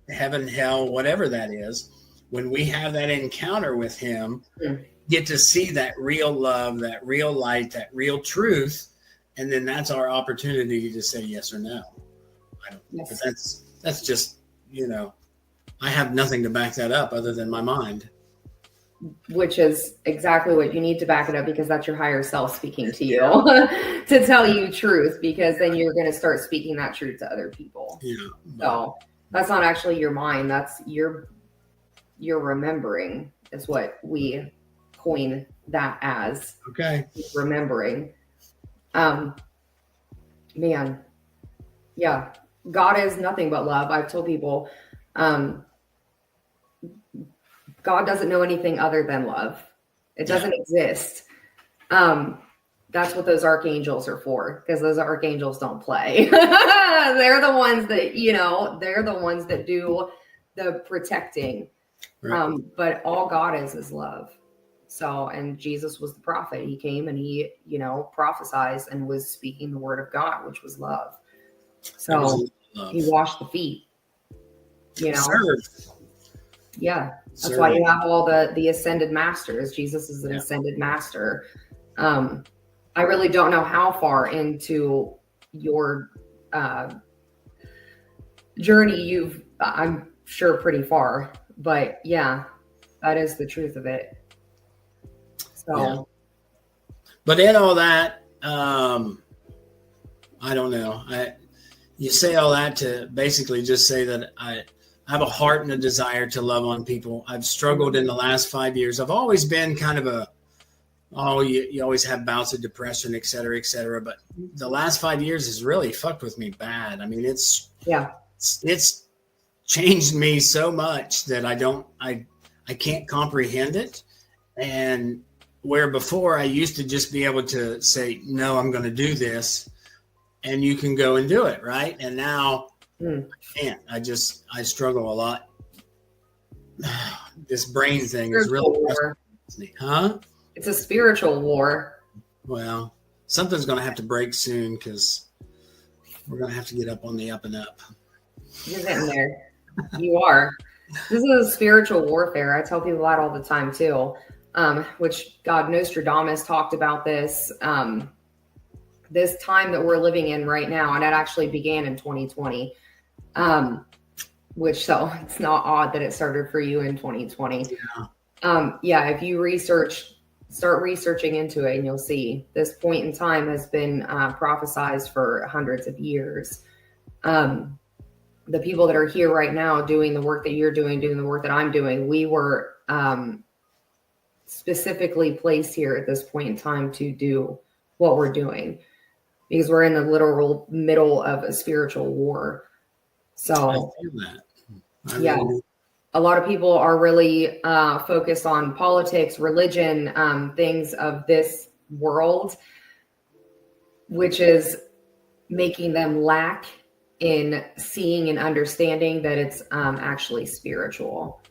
heaven, hell, whatever that is. When we have that encounter with him, get to see that real love, that real light, that real truth. And then that's our opportunity to say yes or no. But that's just, I have nothing to back that up other than my mind. Which is exactly what you need to back it up, because that's your higher self speaking to you to tell you truth, because then you're going to start speaking that truth to other people. Yeah. So that's not actually your mind. That's your remembering is what we coin that as. Okay. Remembering. Man. Yeah. God is nothing but love. I've told people, God doesn't know anything other than love. It doesn't exist. That's what those archangels are for, because those archangels don't play. They're the ones that, they're the ones that do the protecting. Right. But all God is love. So, and Jesus was the prophet. He came and he, prophesied and was speaking the word of God, which was love. So he washed the feet, Serve. Yeah. That's why you have all the ascended masters. Jesus is an ascended master. I really don't know how far into your journey I'm sure pretty far, but yeah, that is the truth of it. So, but in all that, I don't know. You say all that to basically just say that I have a heart and a desire to love on people. I've struggled in the last 5 years. I've always been kind of you always have bouts of depression, et cetera, et cetera. But the last 5 years has really fucked with me bad. I mean, it's changed me so much that I can't comprehend it. And where before I used to just be able to say, no, I'm going to do this, and you can go and do it. Right. And now, I can't. I struggle a lot. This brain thing is really me. Huh? It's a spiritual war. Well, something's going to have to break soon, because we're going to have to get up on the up and up. You're getting there. You are. This is a spiritual warfare. I tell people that all the time too. Which Nostradamus talked about this. This time that we're living in right now, and it actually began in 2020. So it's not odd that it started for you in 2020. If you start researching into it, and you'll see this point in time has been prophesized for hundreds of years. The people that are here right now doing the work that you're doing the work that I'm doing, we were specifically placed here at this point in time to do what we're doing, because we're in the literal middle of a spiritual war. So, I feel that. A lot of people are really focused on politics, religion, things of this world, which is making them lack in seeing and understanding that it's actually spiritual.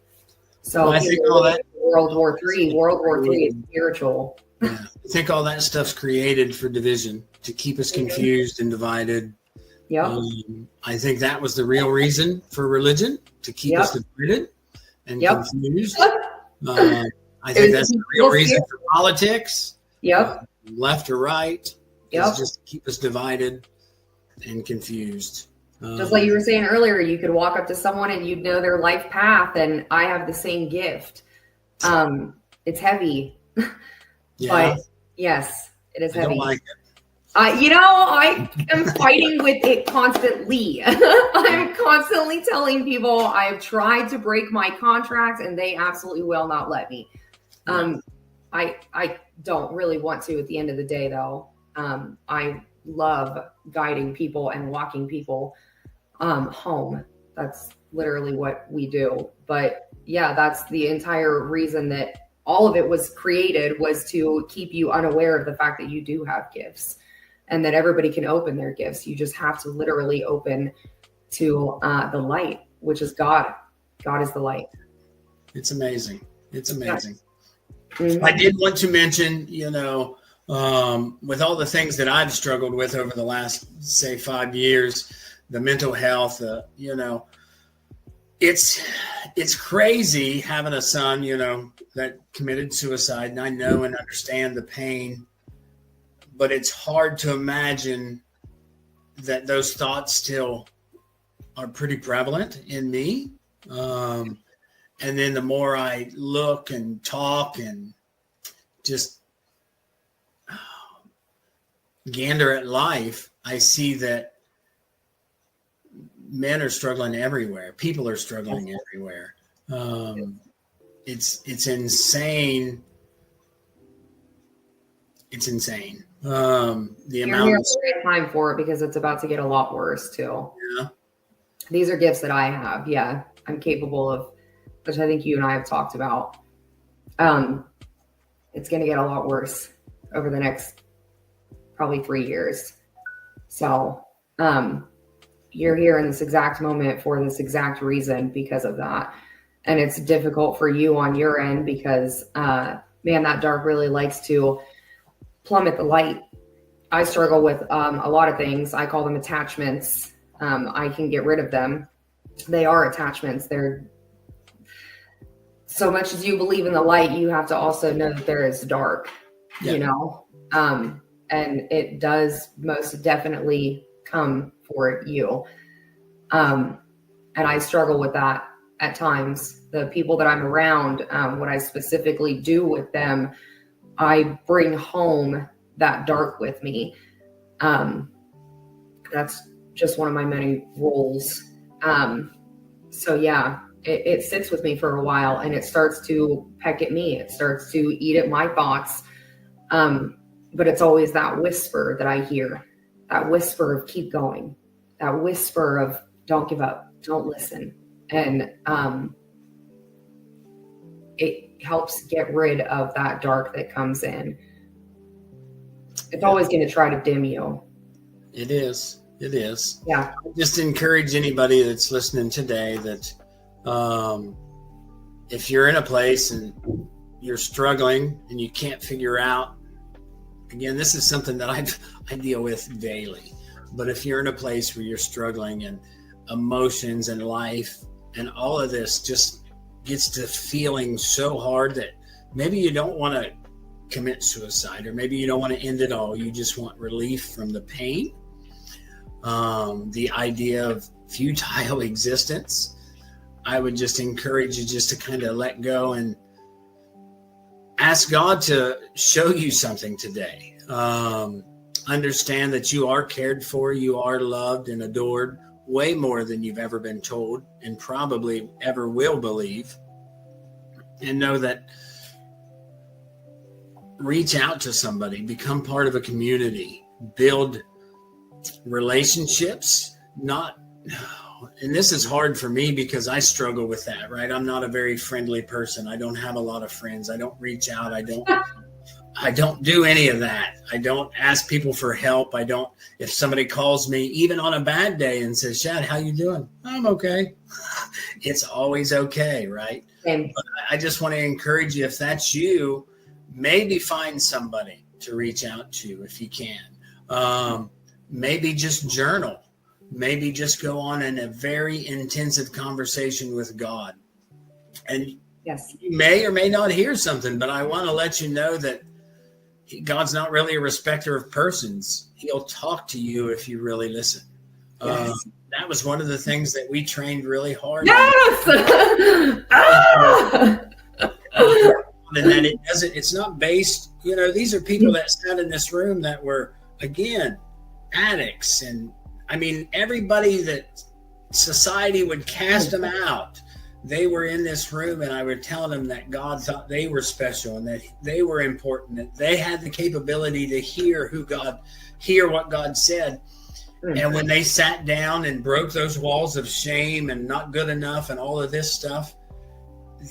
So Well, I think all that World War III is spiritual. Yeah, I think all that stuff's created for division, to keep us confused and divided. Yep. I think that was the real reason for religion, to keep us divided and confused. I think that's the real reason for politics. Yep. Left or right. Yep. Just to keep us divided and confused. Just like you were saying earlier, you could walk up to someone and you'd know their life path, and I have the same gift. It's heavy. Yeah. But yes, it is I heavy. don't like it. I am fighting with it constantly. I'm constantly telling people I've tried to break my contracts and they absolutely will not let me. I don't really want to at the end of the day, though. I love guiding people and walking people home. That's literally what we do. But yeah, that's the entire reason that all of it was created, was to keep you unaware of the fact that you do have gifts and that everybody can open their gifts. You just have to literally open to the light, which is God. God is the light. It's amazing. It's amazing. Mm-hmm. I did want to mention, with all the things that I've struggled with over the last, say, 5 years, the mental health, it's crazy having a son, that committed suicide. And I know and understand the pain, but it's hard to imagine that those thoughts still are pretty prevalent in me. And then the more I look and talk and just gander at life, I see that men are struggling everywhere. People are struggling everywhere. It's insane. It's insane. The amount You're of here time for it, because it's about to get a lot worse too. Yeah. These are gifts that I have. Yeah, I'm capable of, which I think you and I have talked about. It's going to get a lot worse over the next probably 3 years. So you're here in this exact moment for this exact reason, because of that. And it's difficult for you on your end because, man, that dark really likes to plummet the light. I struggle with a lot of things. I call them attachments. I can get rid of them. They are attachments. They're so much as you believe in the light, you have to also know that there is dark, and it does most definitely come for you. And I struggle with that at times. The people that I'm around, what I specifically do with them, I bring home that dark with me. That's just one of my many roles. So yeah, it sits with me for a while, and it starts to peck at me. It starts to eat at my thoughts. But it's always that whisper that I hear, that whisper of keep going, that whisper of don't give up, don't listen. And it helps get rid of that dark that comes in. It's always going to try to dim you. It is. It is. Yeah. Just encourage anybody that's listening today that if you're in a place and you're struggling and you can't figure out, again, this is something that I deal with daily. But if you're in a place where you're struggling and emotions and life and all of this just gets to feeling so hard that maybe you don't want to commit suicide, or maybe you don't want to end it all. You just want relief from the pain, the idea of futile existence. I would just encourage you just to kind of let go and ask God to show you something today. Understand that you are cared for, you are loved and adored way more than you've ever been told and probably ever will believe. And know that reach out to somebody, become part of a community, build relationships, and this is hard for me because I struggle with that, right? I'm not a very friendly person. I don't have a lot of friends. I don't reach out. I don't do any of that. I don't ask people for help. If somebody calls me even on a bad day and says, Shad, how you doing? I'm okay. It's always okay, right? And But I just want to encourage you, if that's you, maybe find somebody to reach out to if you can. Maybe just journal. Maybe just go on in a very intensive conversation with God. And yes, you may or may not hear something, but I want to let you know that God's not really a respecter of persons. He'll talk to you if you really listen. Yes. That was one of the things that we trained really hard yes. and that it's not based, these are people that sat in this room that were, again, addicts. And I mean, everybody that society would cast them out, they were in this room, and I was telling them that God thought they were special and that they were important, that they had the capability to hear what God said. And when they sat down and broke those walls of shame and not good enough and all of this stuff,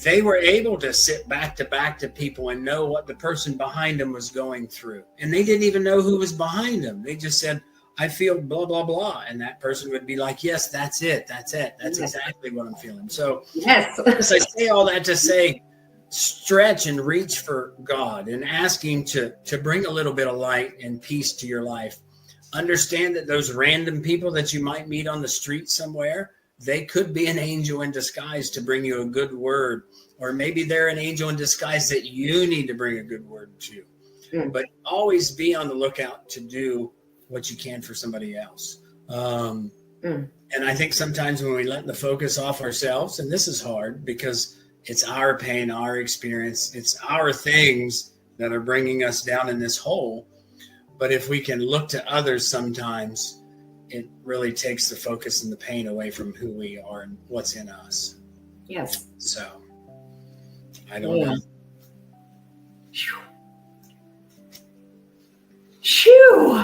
they were able to sit back to people and know what the person behind them was going through. And they didn't even know who was behind them. They just said, I feel blah, blah, blah. And that person would be like, yes, that's it. That's exactly what I'm feeling. So yes, I say all that to say, stretch and reach for God and ask Him to bring a little bit of light and peace to your life. Understand that those random people that you might meet on the street somewhere, they could be an angel in disguise to bring you a good word. Or maybe they're an angel in disguise that you need to bring a good word to. But always be on the lookout to do what you can for somebody else. And I think sometimes when we let the focus off ourselves, and this is hard because it's our pain, our experience, it's our things that are bringing us down in this hole. But if we can look to others sometimes, it really takes the focus and the pain away from who we are and what's in us. yes. So I don't know. Shoo!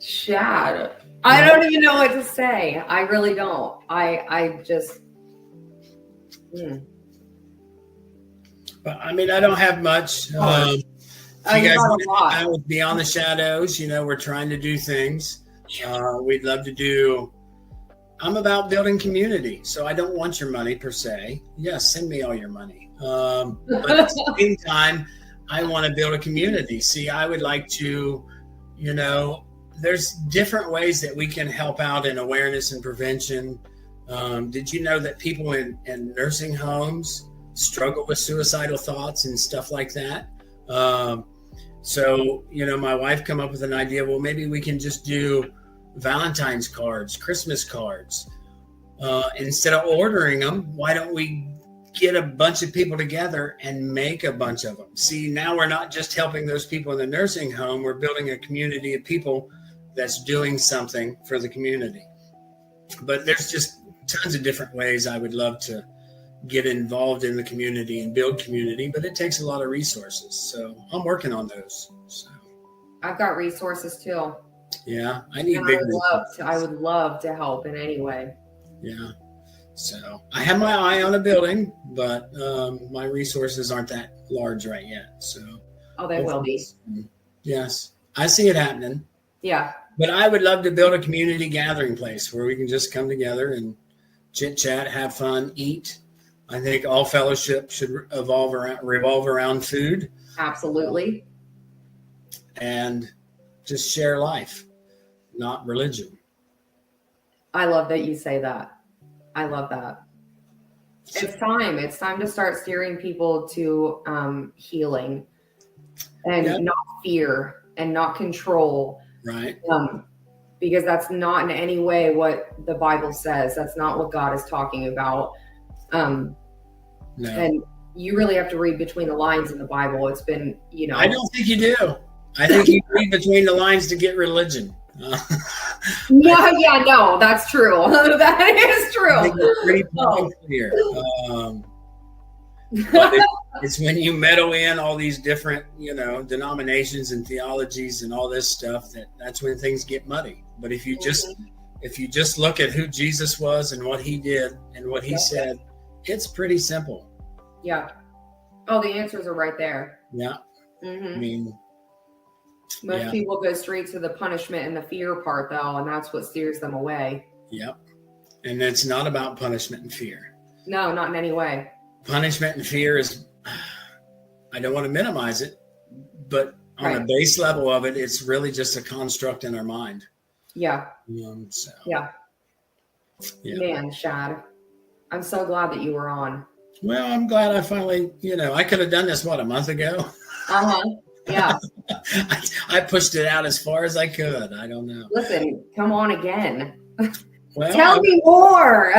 Shad. I don't even know what to say. I really don't. I just. But I mean, I don't have much. You guys I was Beyond the Shadows. We're trying to do things. We'd love to do. I'm about building community, so I don't want your money per se. Yes, send me all your money. But at the same time, I want to build a community. See, I would like to, there's different ways that we can help out in awareness and prevention. Did you know that people in nursing homes struggle with suicidal thoughts and stuff like that? So, my wife come up with an idea. Well, maybe we can just do Valentine's cards, Christmas cards. Instead of ordering them, why don't we get a bunch of people together and make a bunch of them? See, now we're not just helping those people in the nursing home. We're building a community of people that's doing something for the community. But there's just tons of different ways I would love to get involved in the community and build community, but it takes a lot of resources. So I'm working on those. So I've got resources too. Yeah, I need big resources. I would love to help in any way. Yeah. So I have my eye on a building, but my resources aren't that large right yet. So they will be. Yes, I see it happening. Yeah. But I would love to build a community gathering place where we can just come together and chit chat, have fun, eat. I think all fellowship should revolve around food. Absolutely. And just share life, not religion. I love that you say that. I love that. It's time. It's time to start steering people to healing and not fear and not control. Right. Because that's not in any way what the Bible says. That's not what God is talking about. No. And you really have to read between the lines in the Bible. It's been, I don't think you do. I think you read between the lines to get religion. No, that's true. That is true. I think it's pretty clear. But it's when you meddle in all these different, denominations and theologies and all this stuff that's when things get muddy. But if you just look at who Jesus was and what he did and what he said, it's pretty simple. Yeah. Oh, the answers are right there. Yeah. I mean, most people go straight to the punishment and the fear part, though, and that's what steers them away. Yep. And it's not about punishment and fear. No, not in any way. Punishment and fear is, I don't want to minimize it, but on the base level of it, it's really just a construct in our mind. Yeah. Yeah. Man, Shad, I'm so glad that you were on. Well, I'm glad I finally, I could have done this, a month ago? Yeah. I pushed it out as far as I could. I don't know. Listen, come on again. Well, tell me more.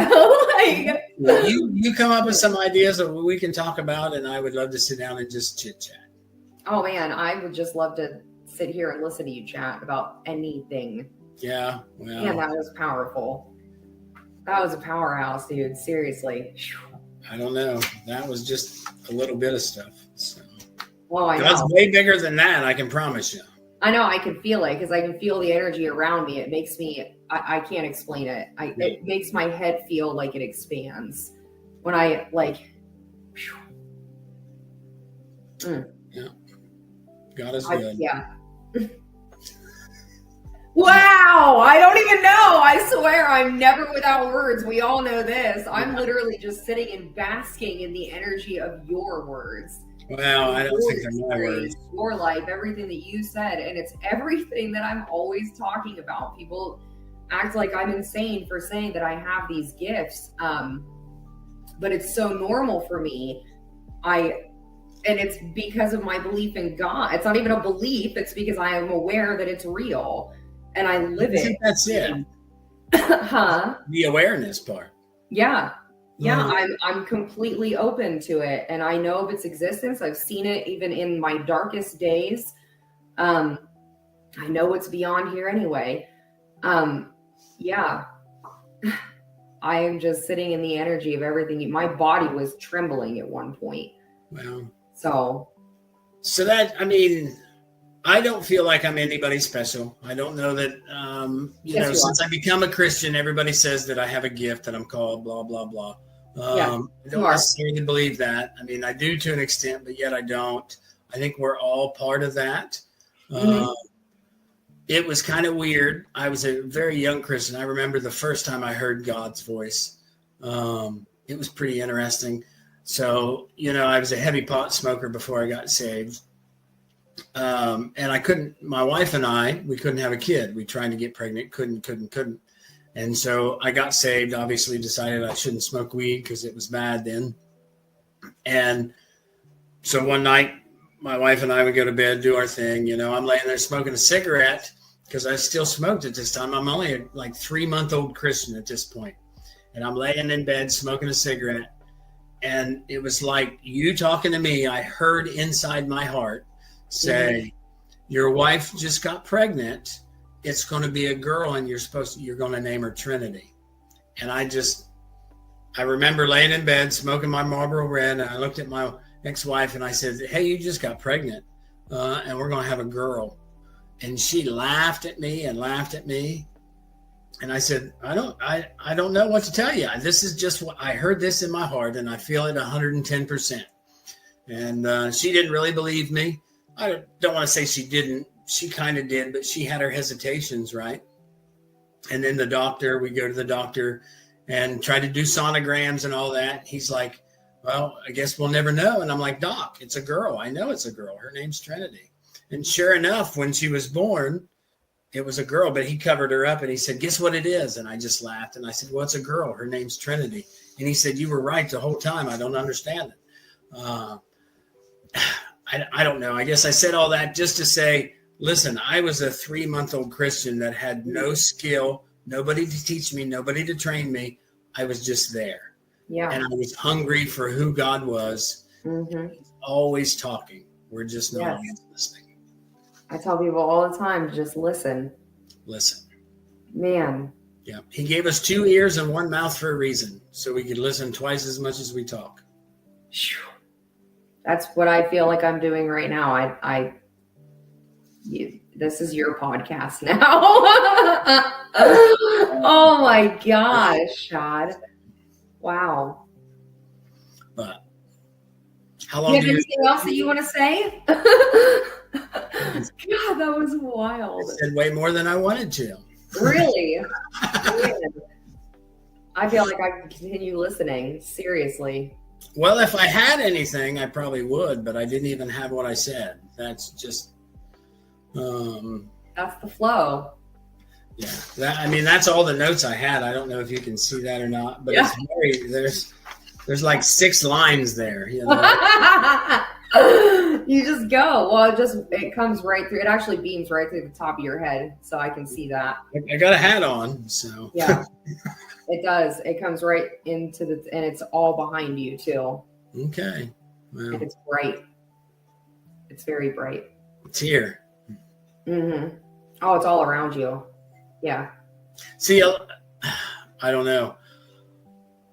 You come up with some ideas that we can talk about, and I would love to sit down and just chit chat. Oh man, I would just love to sit here and listen to you chat about anything. Yeah, well. Man, that was powerful. That was a powerhouse, dude. Seriously. I don't know. That was just a little bit of stuff. So. Well, I know. That's way bigger than that, I can promise you. I know, I can feel it because I can feel the energy around me. It makes me, I can't explain it. It makes my head feel like it expands when I Yeah. God is good. Yeah. Wow. I don't even know. I swear I'm never without words. We all know this. I'm literally just sitting and basking in the energy of your words. Well, I don't think they're my words. Your life, everything that you said, and it's everything that I'm always talking about. People act like I'm insane for saying that I have these gifts, but it's so normal for me. And it's because of my belief in God. It's not even a belief. It's because I am aware that it's real, and I live it. I think that's it. The awareness part. Yeah. Yeah, I'm completely open to it, and I know of its existence. I've seen it even in my darkest days. I know it's beyond here anyway. Yeah, I am just sitting in the energy of everything. My body was trembling at one point. Well, so that, I mean, I don't feel like I'm anybody special. I don't know that, since I become a Christian, everybody says that I have a gift, that I'm called blah, blah, blah. I don't necessarily believe that. I mean, I do to an extent, but yet I don't. I think we're all part of that. It was kind of weird. I was a very young Christian. I remember the first time I heard God's voice. It was pretty interesting. So, I was a heavy pot smoker before I got saved. And my wife and we couldn't have a kid. We tried to get pregnant, couldn't. And so I got saved, obviously decided I shouldn't smoke weed because it was bad then. And so one night, my wife and I would go to bed, do our thing. I'm laying there smoking a cigarette because I still smoked at this time. I'm only a 3-month-old Christian at this point. And I'm laying in bed smoking a cigarette. And it was like you talking to me. I heard inside my heart say, your wife just got pregnant. It's going to be a girl, and you're going to name her Trinity. And I remember laying in bed smoking my Marlboro Red, and I looked at my ex-wife and I said, hey, you just got pregnant, and we're going to have a girl. And she laughed at me. And I said, I don't know what to tell you. This is just what I heard this in my heart, and I feel it 110%. And she didn't really believe me. I don't want to say she didn't. She kind of did, but she had her hesitations, right? And then we go to the doctor and try to do sonograms and all that. He's like, well, I guess we'll never know. And I'm like, Doc, it's a girl. I know it's a girl. Her name's Trinity. And sure enough, when she was born, it was a girl, but he covered her up and he said, guess what it is? And I just laughed. And I said, well, it's a girl. Her name's Trinity. And he said, you were right the whole time. I don't understand it. I don't know. I guess I said all that just to say, listen, I was a 3-month-old Christian that had no skill, nobody to teach me, nobody to train me. I was just there. Yeah. And I was hungry for who God was. He's always talking. We're just not always listening. I tell people all the time, just listen. Listen. Man. Yeah. He gave us 2 ears and 1 mouth for a reason, so we could listen twice as much as we talk. That's what I feel like I'm doing right now. This is your podcast now. Oh my gosh, Shad. Wow. But How long? You have anything else that you want to say? God, that was wild. I said way more than I wanted to. Really? I feel like I can continue listening. Seriously. Well, if I had anything, I probably would, but I didn't even have what I said. That's just. That's the flow. Yeah, that's all the notes I had. I don't know if you can see that or not, but it's there's like 6 lines there. You just go. Well, it comes right through. It actually beams right through the top of your head, so I can see that. I got a hat on, so yeah, it does. It comes right into and it's all behind you too. Okay, well, and it's bright. It's very bright. It's here. Mm-hmm. Oh, it's all around you. Yeah. See, I don't know.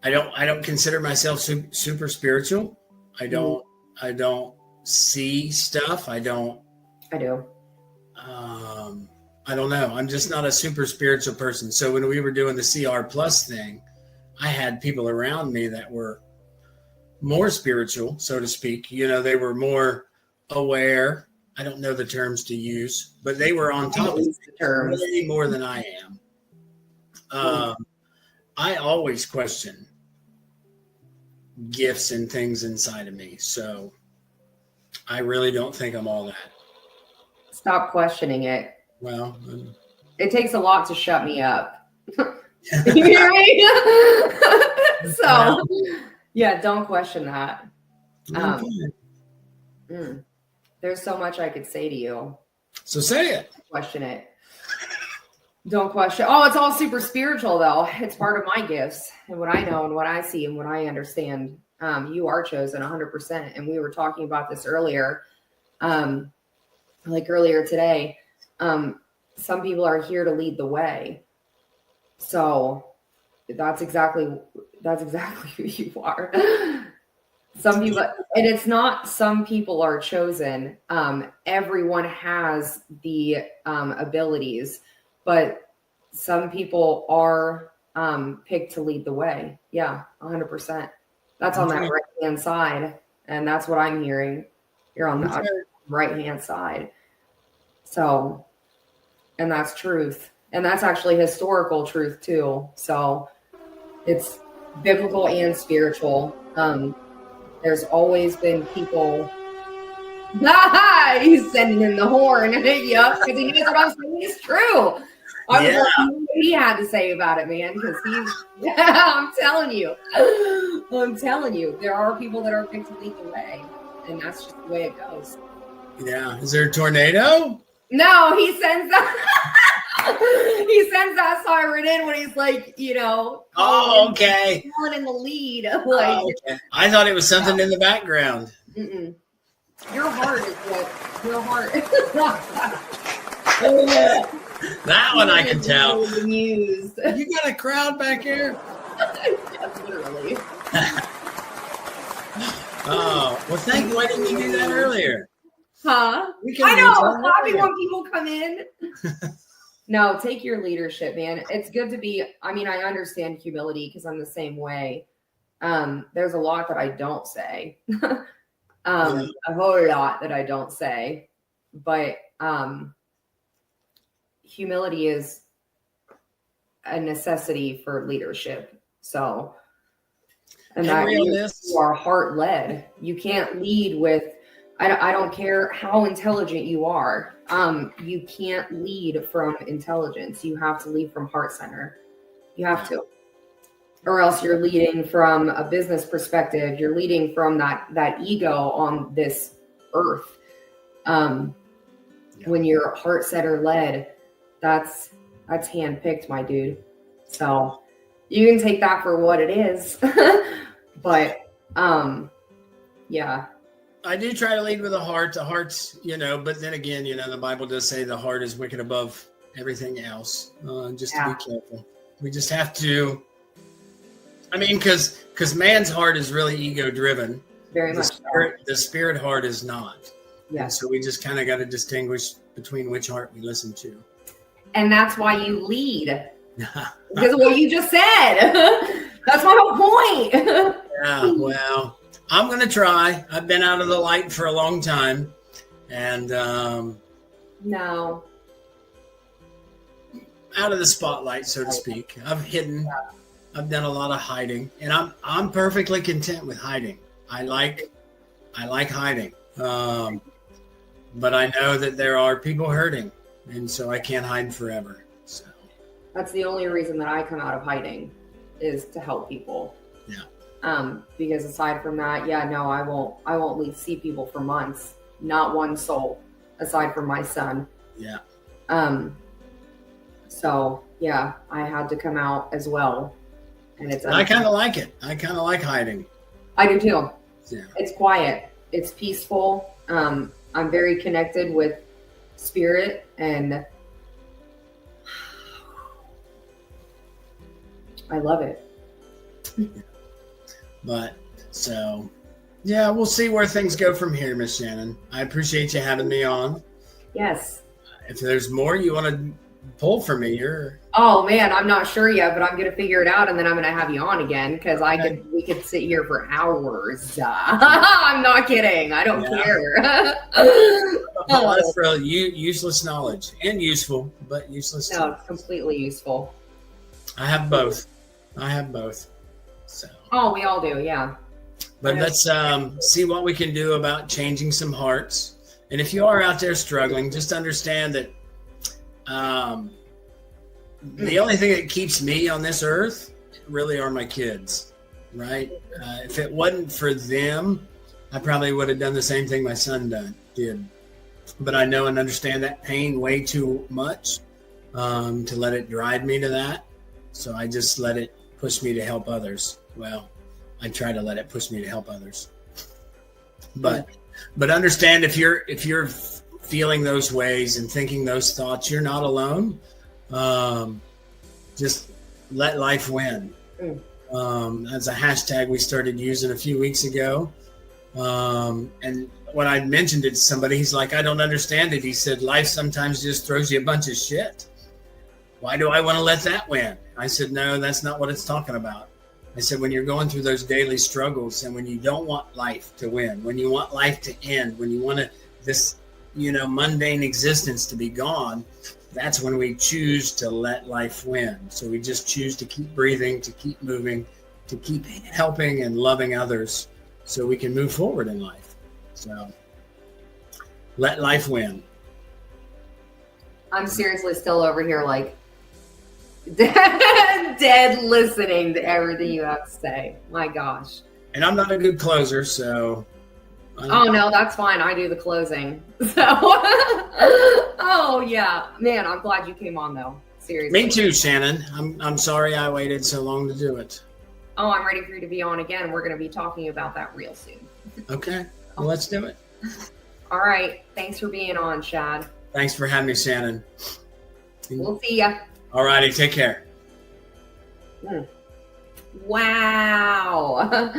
I don't consider myself super spiritual. I don't see stuff. I do. I don't know. I'm just not a super spiritual person. So when we were doing the CR Plus thing, I had people around me that were more spiritual, so to speak. They were more aware. I don't know the terms to use, but they were on top of the terms way more than I am. I always question gifts and things inside of me. So I really don't think I'm all that. Stop questioning it. Well, it takes a lot to shut me up. You hear me? So, yeah, don't question that. There's so much I could say to you. So say it. Question it. Don't question. Oh, it's all super spiritual, though. It's part of my gifts and what I know and what I see and what I understand. You are chosen 100%. And we were talking about this earlier, like earlier today. Some people are here to lead the way. So that's exactly who you are. Some people, and it's not some people are chosen. Everyone has the abilities, but some people are picked to lead the way. Yeah, 100%. That's on that right-hand side, and that's what I'm hearing. You're on the right-hand side. So, and that's truth. And that's actually historical truth, too. So it's biblical and spiritual. There's always been people. He's sending in the horn. Yep, because he knows what I'm saying is true. I was like, what he had to say about it, man, because I'm telling you, there are people that are picked to lead the way, and that's just the way it goes. Yeah. Is there a tornado? No, he sends that. He sends that siren in when he's like, Oh, okay. Calling in the lead. Okay. I thought it was something in the background. Mm-mm. Your heart is what? Your heart. That one I can tell. Used. You got a crowd back here? Yes, literally. Oh, well, thank you. Why didn't you do that earlier? Huh? I know. I'm happy when people come in. No, take your leadership, man. It's good to be. I mean, I understand humility because I'm the same way. There's a lot that I don't say. A whole lot that I don't say. But humility is a necessity for leadership. So, and that you are heart led. You can't lead with. I don't care how intelligent you are. You can't lead from intelligence. You have to lead from heart center. You have to. Or else you're leading from a business perspective. You're leading from that ego on this earth. When you're heart center led, that's handpicked, my dude. So you can take that for what it is. But yeah. I do try to lead with a heart. The heart's, but then again, the Bible does say the heart is wicked above everything else. Just to be careful. We just have to, because man's heart is really ego driven. Very much. The spirit heart is not. Yeah. So we just kind of got to distinguish between which heart we listen to. And that's why you lead. Because of what you just said. That's my whole point. Yeah, well. I'm going to try. I've been out of the light for a long time. And no. Out of the spotlight, so to speak. I've hidden. I've done a lot of hiding. And I'm perfectly content with hiding. I like hiding. But I know that there are people hurting. And so I can't hide forever. So that's the only reason that I come out of hiding, is to help people. Yeah. Because aside from that, I won't see people for months. Not one soul, aside from my son. Yeah. So yeah, I had to come out as well. And I kind of like it. I kind of like hiding. I do too. Yeah. It's quiet. It's peaceful. I'm very connected with spirit, and I love it. But so, yeah, we'll see where things go from here, Miss Shannon. I appreciate you having me on. Yes. If there's more you want to pull for me, Oh man, I'm not sure yet, but I'm gonna figure it out, and then I'm gonna have you on again, because we could sit here for hours. I'm not kidding. I don't care. That's for useless knowledge, and useful, but useless. No, it's completely useful. I have both. So. Oh, we all do, yeah. But let's see what we can do about changing some hearts. And if you are out there struggling, just understand that the only thing that keeps me on this earth really are my kids, right? If it wasn't for them, I probably would have done the same thing my son did. But I know and understand that pain way too much to let it drive me to that. So I just let it push me to help others. Well, I try to let it push me to help others. But understand, if you're feeling those ways and thinking those thoughts, you're not alone. Just let life win. That's a hashtag we started using a few weeks ago. And when I mentioned it to somebody, he's like, I don't understand it. He said, life sometimes just throws you a bunch of shit. Why do I want to let that win? I said, no, that's not what it's talking about. I said, when you're going through those daily struggles, and when you don't want life to win, when you want life to end, when you want this mundane existence to be gone, that's when we choose to let life win. So we just choose to keep breathing, to keep moving, to keep helping and loving others, so we can move forward in life. So let life win. I'm seriously still over here like dead listening to everything you have to say. My gosh. And I'm not a good closer, so. Oh no, that's fine. I do the closing. So, oh yeah, man, I'm glad you came on though. Seriously. Me too, Shannon. I'm sorry I waited so long to do it. Oh, I'm ready for you to be on again. We're going to be talking about that real soon. Okay, well, let's do it. All right. Thanks for being on, Shad. Thanks for having me, Shannon. We'll see ya. All righty, take care. Wow.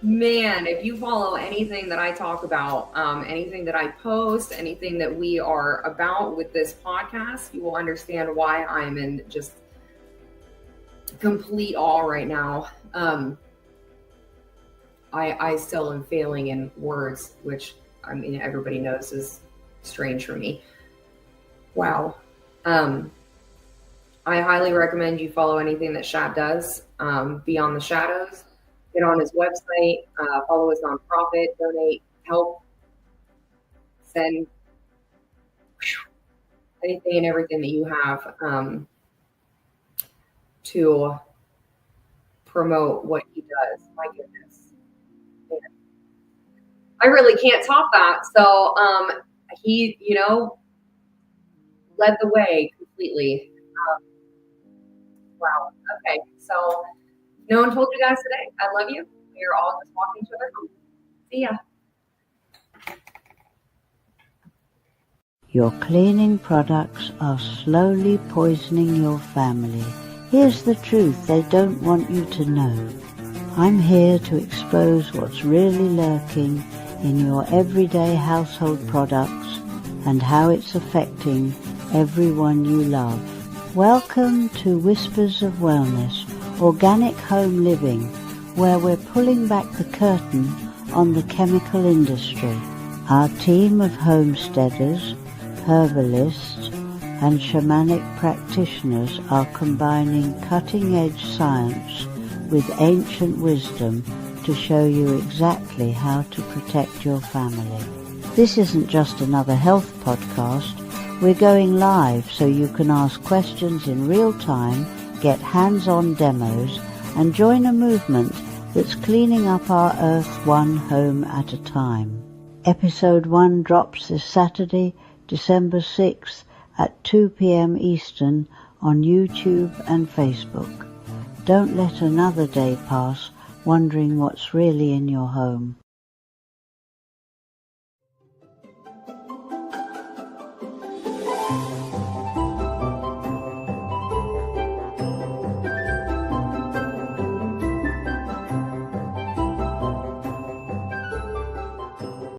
Man, if you follow anything that I talk about, anything that I post, anything that we are about with this podcast, you will understand why I'm in just complete awe right now. I still am failing in words, which I mean everybody knows is strange for me. Wow. I highly recommend you follow anything that Shad does. Beyond the Shadows. Get on his website, follow his nonprofit, donate, help, send anything and everything that you have to promote what he does. My goodness. Man. I really can't top that. So he, led the way completely. Wow. Okay. So no one told you guys today. I love you. We are all just walking each other home. See ya. Your cleaning products are slowly poisoning your family. Here's the truth they don't want you to know. I'm here to expose what's really lurking in your everyday household products and how it's affecting everyone you love. Welcome to Whispers of Wellness, organic home living, where we're pulling back the curtain on the chemical industry. Our team of homesteaders, herbalists, and shamanic practitioners are combining cutting-edge science with ancient wisdom to show you exactly how to protect your family. This isn't just another health podcast. We're going live so you can ask questions in real time, get hands-on demos, and join a movement that's cleaning up our earth one home at a time. Episode 1 drops this Saturday, December 6th at 2 p.m. Eastern on YouTube and Facebook. Don't let another day pass wondering what's really in your home.